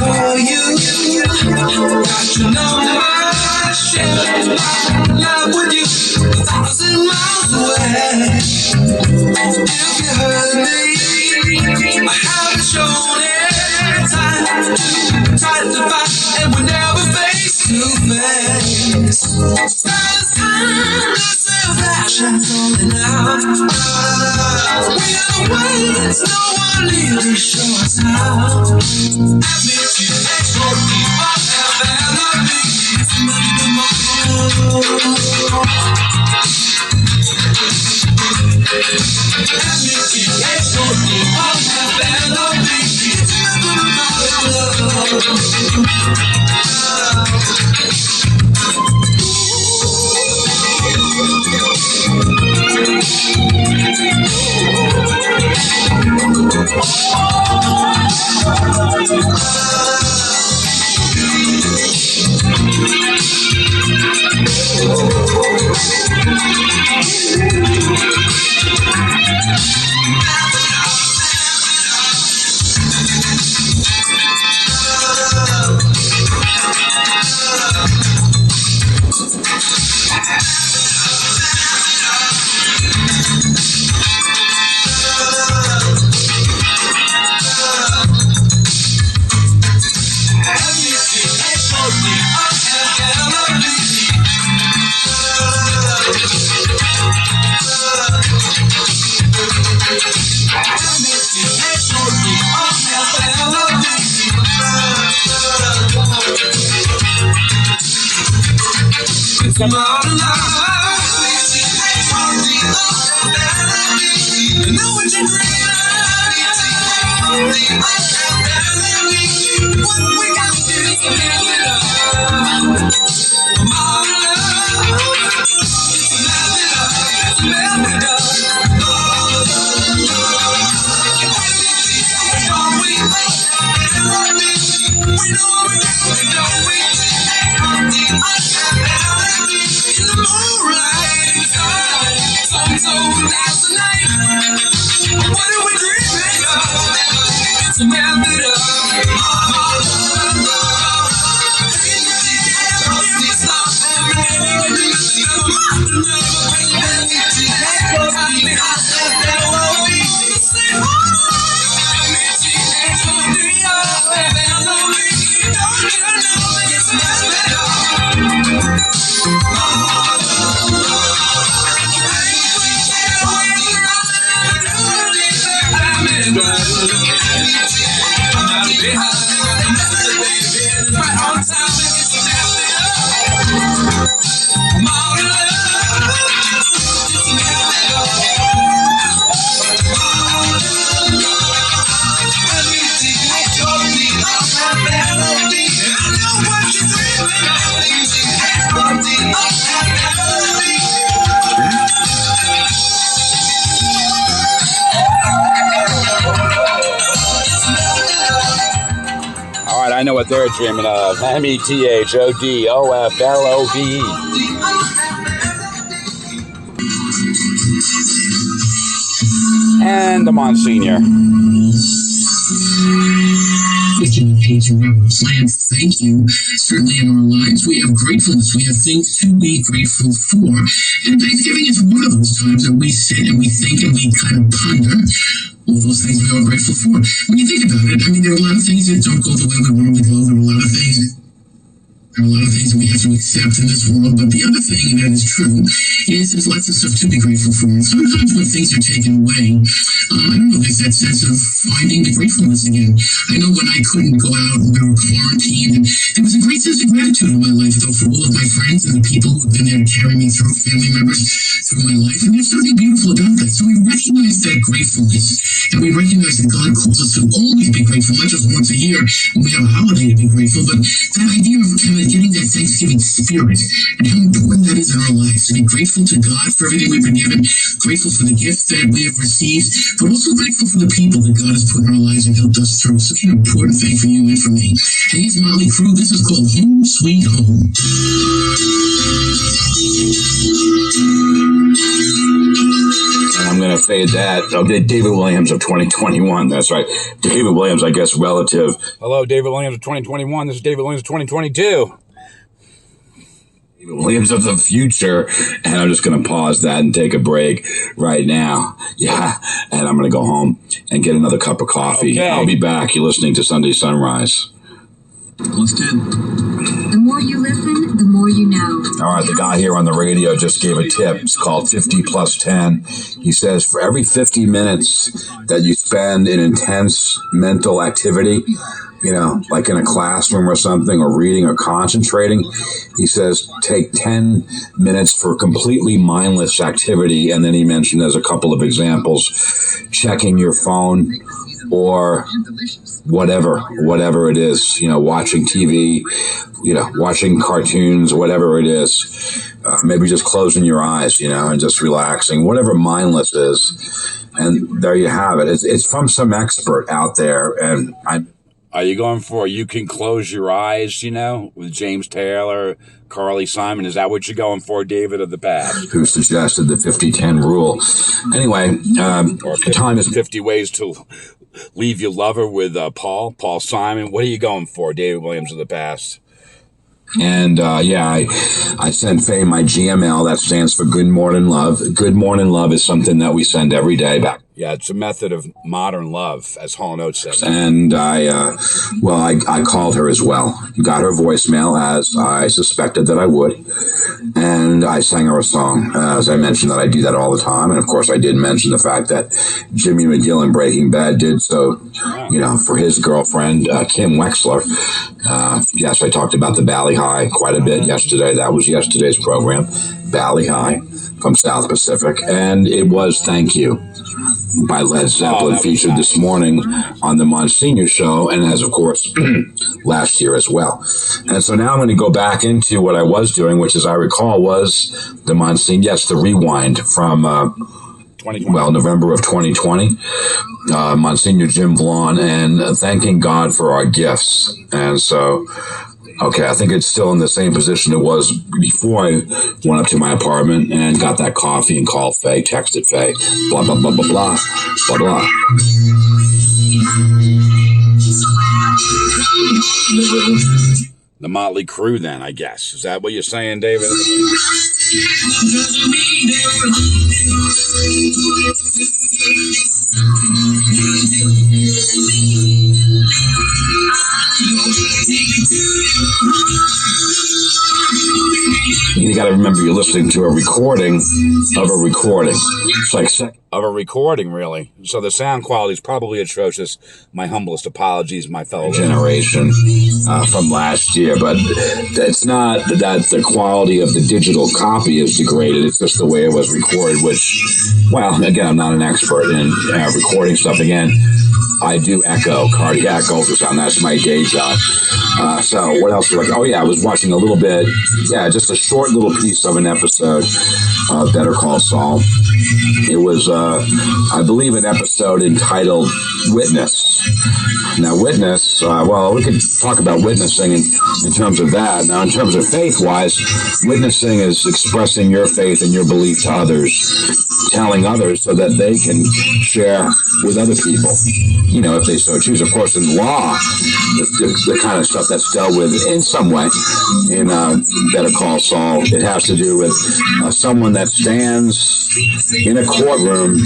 For you, got your number, share my love with you, 1,000 miles away. If you hurt me, I haven't shown it. Time to fight, and we're never face to face. It's time to self-action falling out. We are the ways, no one really show us how. know what they're dreaming of. METHODOFLOVE. And the Monsignor. Thank you. Certainly in our lives, we have gratefulness. We have things to be grateful for. And Thanksgiving is one of those times that we sit and we think and we kind of ponder all those things we are grateful for. When you think about it, I mean, there are a lot of things that don't go the way we want them to go. There are a lot of things that we have to accept in this world, but the other thing that is true is there's lots of stuff to be grateful for. And sometimes when things are taken away, I don't know, there's that sense of finding the gratefulness again. I know when I couldn't go out and we were quarantined, and there was a great sense of gratitude in my life, though, for all of my friends and the people who've been there to carry me through, family members through my life, and there's something beautiful about that. So we recognize that gratefulness, and we recognize that God calls us to always be grateful, not just once a year when we have a holiday to be grateful, but that idea of kind of getting that Thanksgiving spirit and how important that is in our lives, to be grateful to God for everything we've been given, grateful for the gifts that we have received, but also grateful for the people that God has put in our lives and helped us through. Such an important thing for you and for me. Hey, it's Motley Crue. This is called Home Sweet Home. And I'm going to fade that. Okay, David Williams of 2021. That's right. David Williams, I guess, relative. Hello, David Williams of 2021. This is David Williams of 2022. David Williams of the future. And I'm just going to pause that and take a break right now. Yeah. And I'm going to go home and get another cup of coffee. Okay. I'll be back. You're listening to Sunday Sunrise. Plus 10. The more you listen, the more you know. All right, the guy here on the radio just gave a tip. It's called 50 plus 10. He says for every 50 minutes that you spend in intense mental activity, you know, like in a classroom or something, or reading or concentrating, he says take 10 minutes for completely mindless activity. And then he mentioned as a couple of examples, checking your phone, or whatever it is, you know, watching TV, you know, watching cartoons, whatever it is, maybe just closing your eyes, you know, and just relaxing, whatever mindless is. And there you have it. It's from some expert out there. And Are you going for You Can Close Your Eyes, you know, with James Taylor, Carly Simon? Is that what you're going for, David of the past? Who suggested the 50-10 rule. Anyway, or 50 Ways to Leave Your Lover with Paul Simon. What are you going for, David Williams of the past? And, I send Faye my GML. That stands for Good Morning Love. Good Morning Love is something that we send every day back. Yeah, it's a method of modern love, as Hall & Oates says. And I called her as well. Got her voicemail, as I suspected that I would. And I sang her a song. As I mentioned that I do that all the time. And, of course, I did mention the fact that Jimmy McGill in Breaking Bad did so, you know, for his girlfriend, Kim Wexler. Yes, I talked about the Bally High quite a bit yesterday. That was yesterday's program, Bally High from South Pacific. And it was Thank You by Led Zeppelin, featured this morning on the Monsignor Show, and as, of course, last year as well. And so now I'm going to go back into what I was doing, which, as I recall, was the Monsignor, yes, the rewind from November of 2020, Monsignor Jim Vaughn, and thanking God for our gifts. And so, okay, I think it's still in the same position it was before I went up to my apartment and got that coffee and called Faye, texted Faye, blah, blah, blah, blah, blah, blah, blah. The Motley Crue, then, I guess. Is that what you're saying, David? You got to remember you're listening to a recording of a recording. It's like of a recording, really. So the sound quality is probably atrocious. My humblest apologies, my fellow generation from last year. But it's not that the quality of the digital copy is degraded. It's just the way it was recorded, which, well, again, I'm not an expert in recording stuff. Again, I do echo cardiac ultrasound. That's my day job. So what else? Oh yeah, I was watching a little bit. Yeah, just a short little piece of an episode of Better Call Saul. It was, I believe, an episode entitled Witness. Now, witness, well, we could talk about witnessing in terms of that. Now, in terms of faith-wise, witnessing is expressing your faith and your belief to others, telling others so that they can share with other people, you know, if they so choose. Of course, in law, the kind of stuff that's dealt with in some way in Better Call Saul, it has to do with someone that stands in a courtroom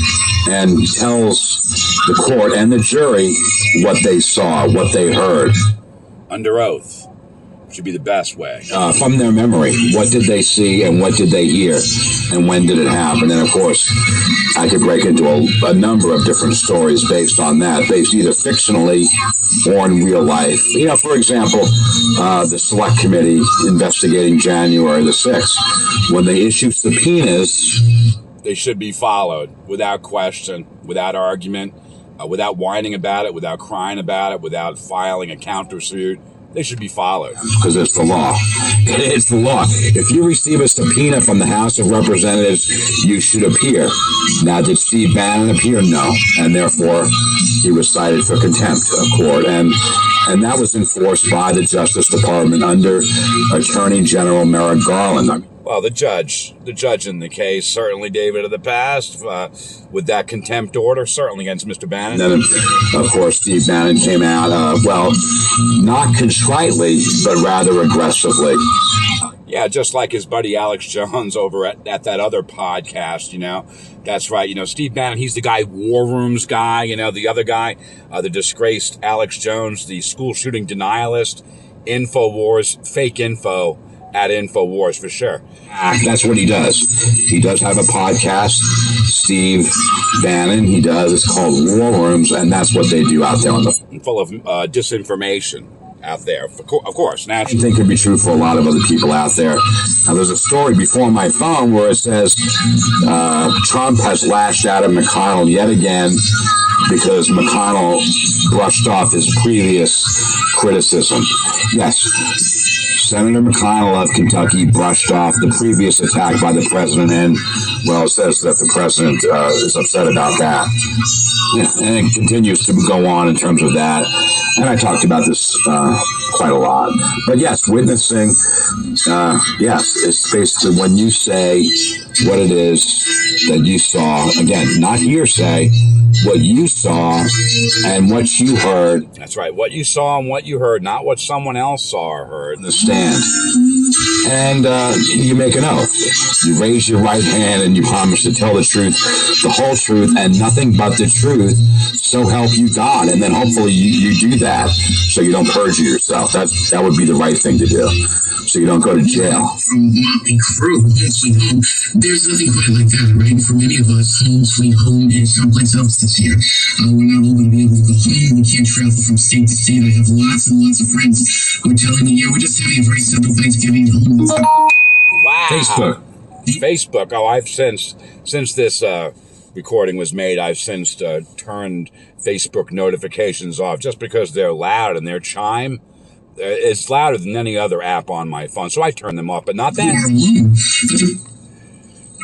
and tells the court and the jury what they saw, what they heard. Under oath. Should be the best way. From their memory. What did they see and what did they hear? And when did it happen? And of course, I could break into a number of different stories based on that, based either fictionally or in real life. You know, for example, the Select Committee investigating January the 6th, when they issue subpoenas, they should be followed without question, without argument, without whining about it, without crying about it, without filing a countersuit. They should be followed. Because it's the law. It's the law. If you receive a subpoena from the House of Representatives, you should appear. Now, did Steve Bannon appear? No. And therefore, he was cited for contempt of court. And that was enforced by the Justice Department under Attorney General Merrick Garland. Well, the judge in the case, certainly David of the past, with that contempt order, certainly against Mr. Bannon. And then, of course, Steve Bannon came out, well, not contritely, but rather aggressively. Yeah, just like his buddy Alex Jones over at that other podcast, you know. That's right. You know, Steve Bannon, he's the guy, War Rooms guy, you know, the other guy, the disgraced Alex Jones, the school shooting denialist, InfoWars, fake info at InfoWars for sure. That's what he does. He does have a podcast, Steve Bannon. He does. It's called War Rooms, and that's what they do out there on the full of disinformation out there. Of course, naturally. I think could be true for a lot of other people out there. Now, there's a story before my phone where it says Trump has lashed out at McConnell yet again because McConnell brushed off his previous criticism. Yes. Senator McConnell of Kentucky brushed off the previous attack by the president, and, well, it says that the president is upset about that. Yeah, and it continues to go on in terms of that. And I talked about this quite a lot. But yes, witnessing, yes, it's basically when you say what it is that you saw, again, not hearsay, what you saw and what you heard. That's right, what you saw and what you heard, not what someone else saw or heard. In the stand. And you make an oath. You raise your right hand and you promise to tell the truth, the whole truth, and nothing but the truth, so help you God. And then hopefully you do that so you don't perjure yourself. That would be the right thing to do, so you don't go to jail. From Motley Crue, Sweet Home, there's nothing quite like that, right? For many of us, home sweet home is someplace else this year. We're not all going to be able to go home. We can't travel from state to state. I have lots and lots of friends who are telling me, yeah, we're just having a very simple Thanksgiving home. Wow. Facebook. Oh, I've since this recording was made, I've since turned Facebook notifications off just because they're loud and their chime. It's louder than any other app on my phone, so I turn them off, but not that. Home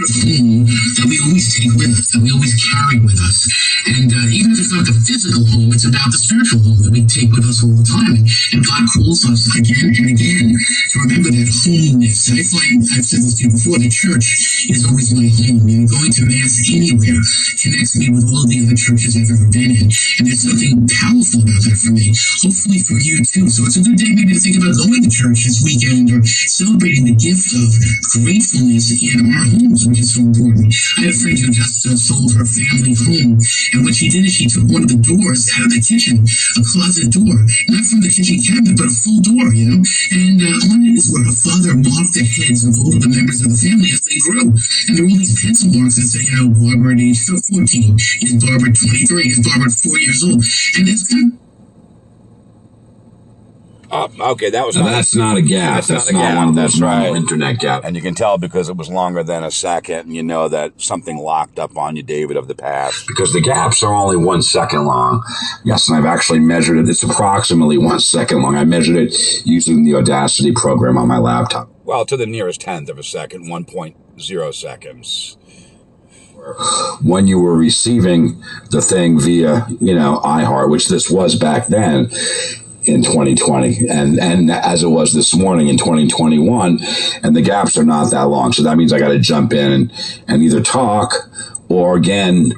that we always take with us, that we always carry with us. And even if it's not the physical home, it's about the spiritual home that we take with us all the time. And God calls us again and again to remember that homeness. I find, I've said this to you before, the church is always my home. And going to Mass anywhere connects me with all the other churches I've ever been in. And there's something powerful about that for me. Hopefully for you too. So it's a good day maybe to think about going to church this weekend or celebrating the gift of gratefulness in our homes, which is so important. I had a friend who just sold her family home, and what she did is she took one of the doors out of the kitchen, a closet door, not from the kitchen cabinet, but a full door, you know, and on it is where her father marked the heads of all of the members of the family as they grew, and there were all these pencil marks that say, you know, Barbara at age 14, is Barbara 23, is Barbara 4 years old, and it's kind of... Okay, that was now, that's not a gap. That's not one of those normal internet gaps. And you can tell because it was longer than a second, and you know that something locked up on you, David, of the past. Because the gaps are only 1 second long. Yes, and I've actually measured it. It's approximately 1 second long. I measured it using the Audacity program on my laptop. Well, to the nearest tenth of a second, 1.0 seconds. When you were receiving the thing via, iHeart, which this was back then, in 2020 and as it was this morning in 2021, and the gaps are not that long. So that means I got to jump in and either talk or again,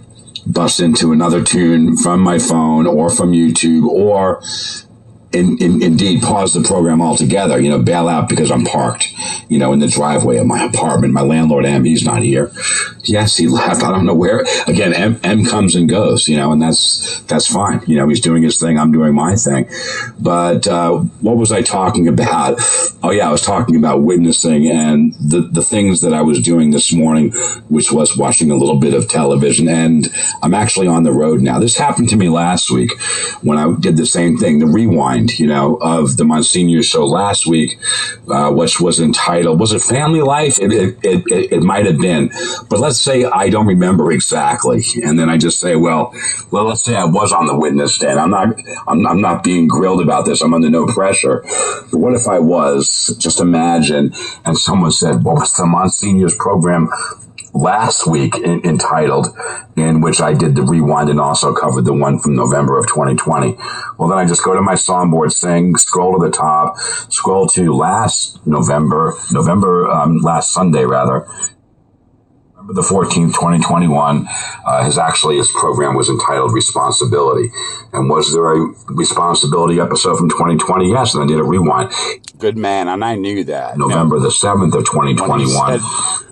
bust into another tune from my phone or from YouTube or indeed pause the program altogether, bail out because I'm parked, in the driveway of my apartment. My landlord, M, he's not here. Yes, he left. I don't know where. Again, M comes and goes, and that's fine. He's doing his thing. I'm doing my thing. But what was I talking about? Oh, yeah, I was talking about witnessing and the things that I was doing this morning, which was watching a little bit of television. And I'm actually on the road now. This happened to me last week when I did the same thing, the rewind, of the Monsignor show last week, which was entitled, was it Family Life? It might have been, but let's say I don't remember exactly. And then I just say, well, let's say I was on the witness stand. I'm not being grilled about this. I'm under no pressure. But what if I was? Just imagine. And someone said, what was the Monsignor's program last week entitled, in which I did the rewind and also covered the one from November of 2020. Well, then I just go to my songboard, scroll to the top, scroll to last last Sunday rather, November the 14th, 2021. His program was entitled Responsibility. And was there a Responsibility episode from 2020? Yes, and I did a rewind. Good man, and I knew that. November the 7th of 2021.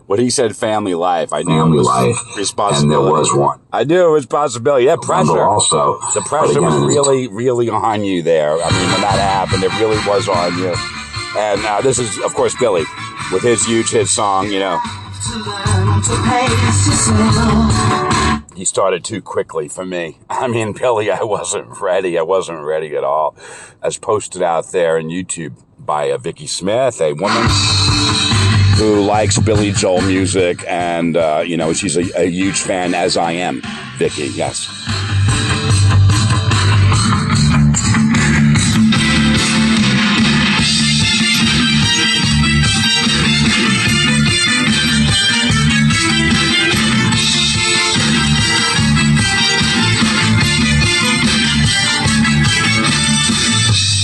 When he said Family Life, I knew Family it was Life, Responsibility. and there was one. I knew it was Possibility. Yeah, pressure. Also, the pressure was really, really on you there. I mean, when that happened, it really was on you. And this is, of course, Billy with his huge hit song, He started too quickly for me. I mean, Billy, I wasn't ready. I wasn't ready at all. As posted out there on YouTube by Vicky Smith, a woman who likes Billy Joel music, and, she's a huge fan, as I am. Vicky, yes.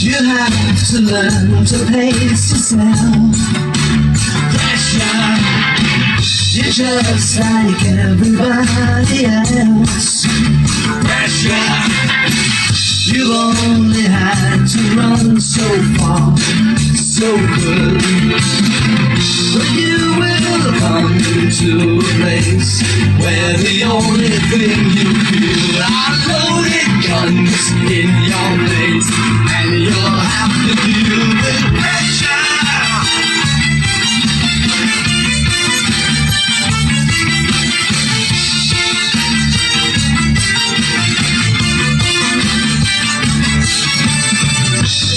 You have to learn to pace yourself. You're just like everybody else. Pressure. You only had to run so far, so good. But you will come to a place where the only thing you feel are loaded guns in your face, and you'll have to deal with pressure.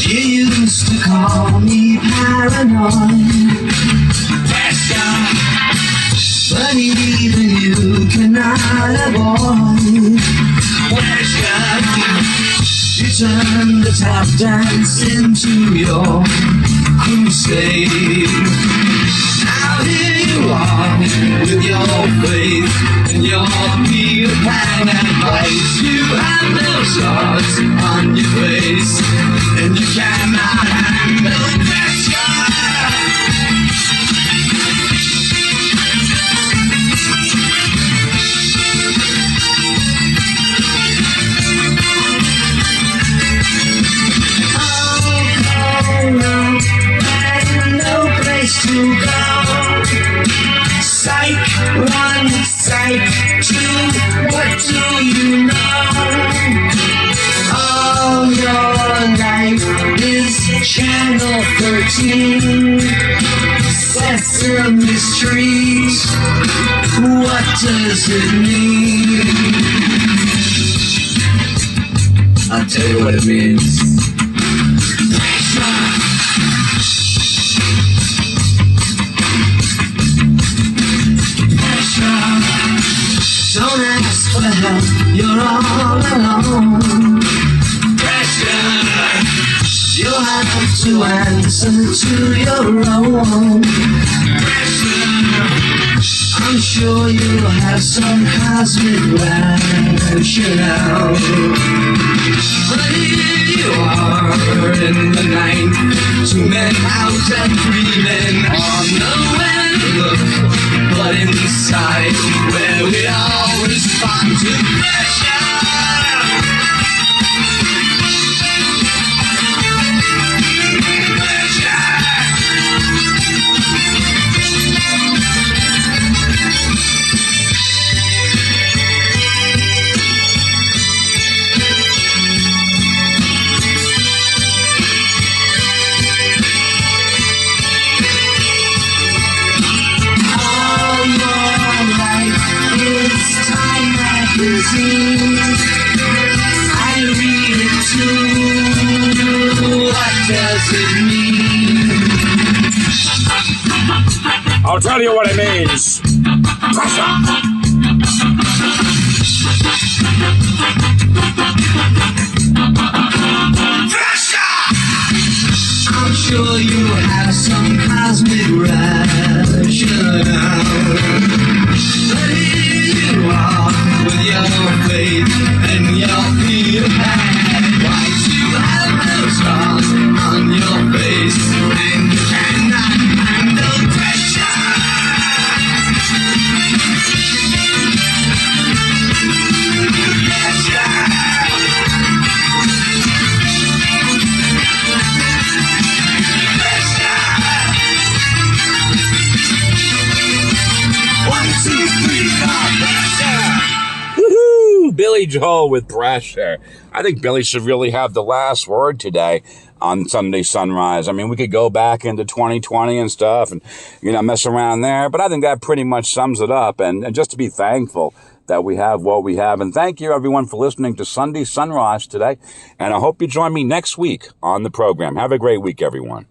You used to call me paranoid, pressure, but even you cannot avoid pressure. You turned the tap dance into your crusade. Now here you are with your faith and your Peter Pan advice. You have no scars on your face, and you cannot handle pressure. No place to go. Psych 1, Psych 2, what do you know? All your life is Channel 13, Sesame Street, what does it mean? I'll tell you what it means. Don't ask for help, you're all alone. Pressure, you have to answer to your own. Pressure, I'm sure you have some cosmic rationale. But here you are in the night, 2 men out and 3 men on the way to look. But inside, where we all respond to pressure. I read it too. What does it mean? I'll tell you what it means. Pressure. I'm sure you have some cosmic rationale. But here you are with your faith and your fear. Why you have no scars on your face and you cannot handle pressure? Woohoo! Billy Joel with Pressure. I think Billy should really have the last word today on Sunday Sunrise. I mean, we could go back into 2020 and stuff and, mess around there, but I think that pretty much sums it up. And just to be thankful that we have what we have. And thank you, everyone, for listening to Sunday Sunrise today. And I hope you join me next week on the program. Have a great week, everyone.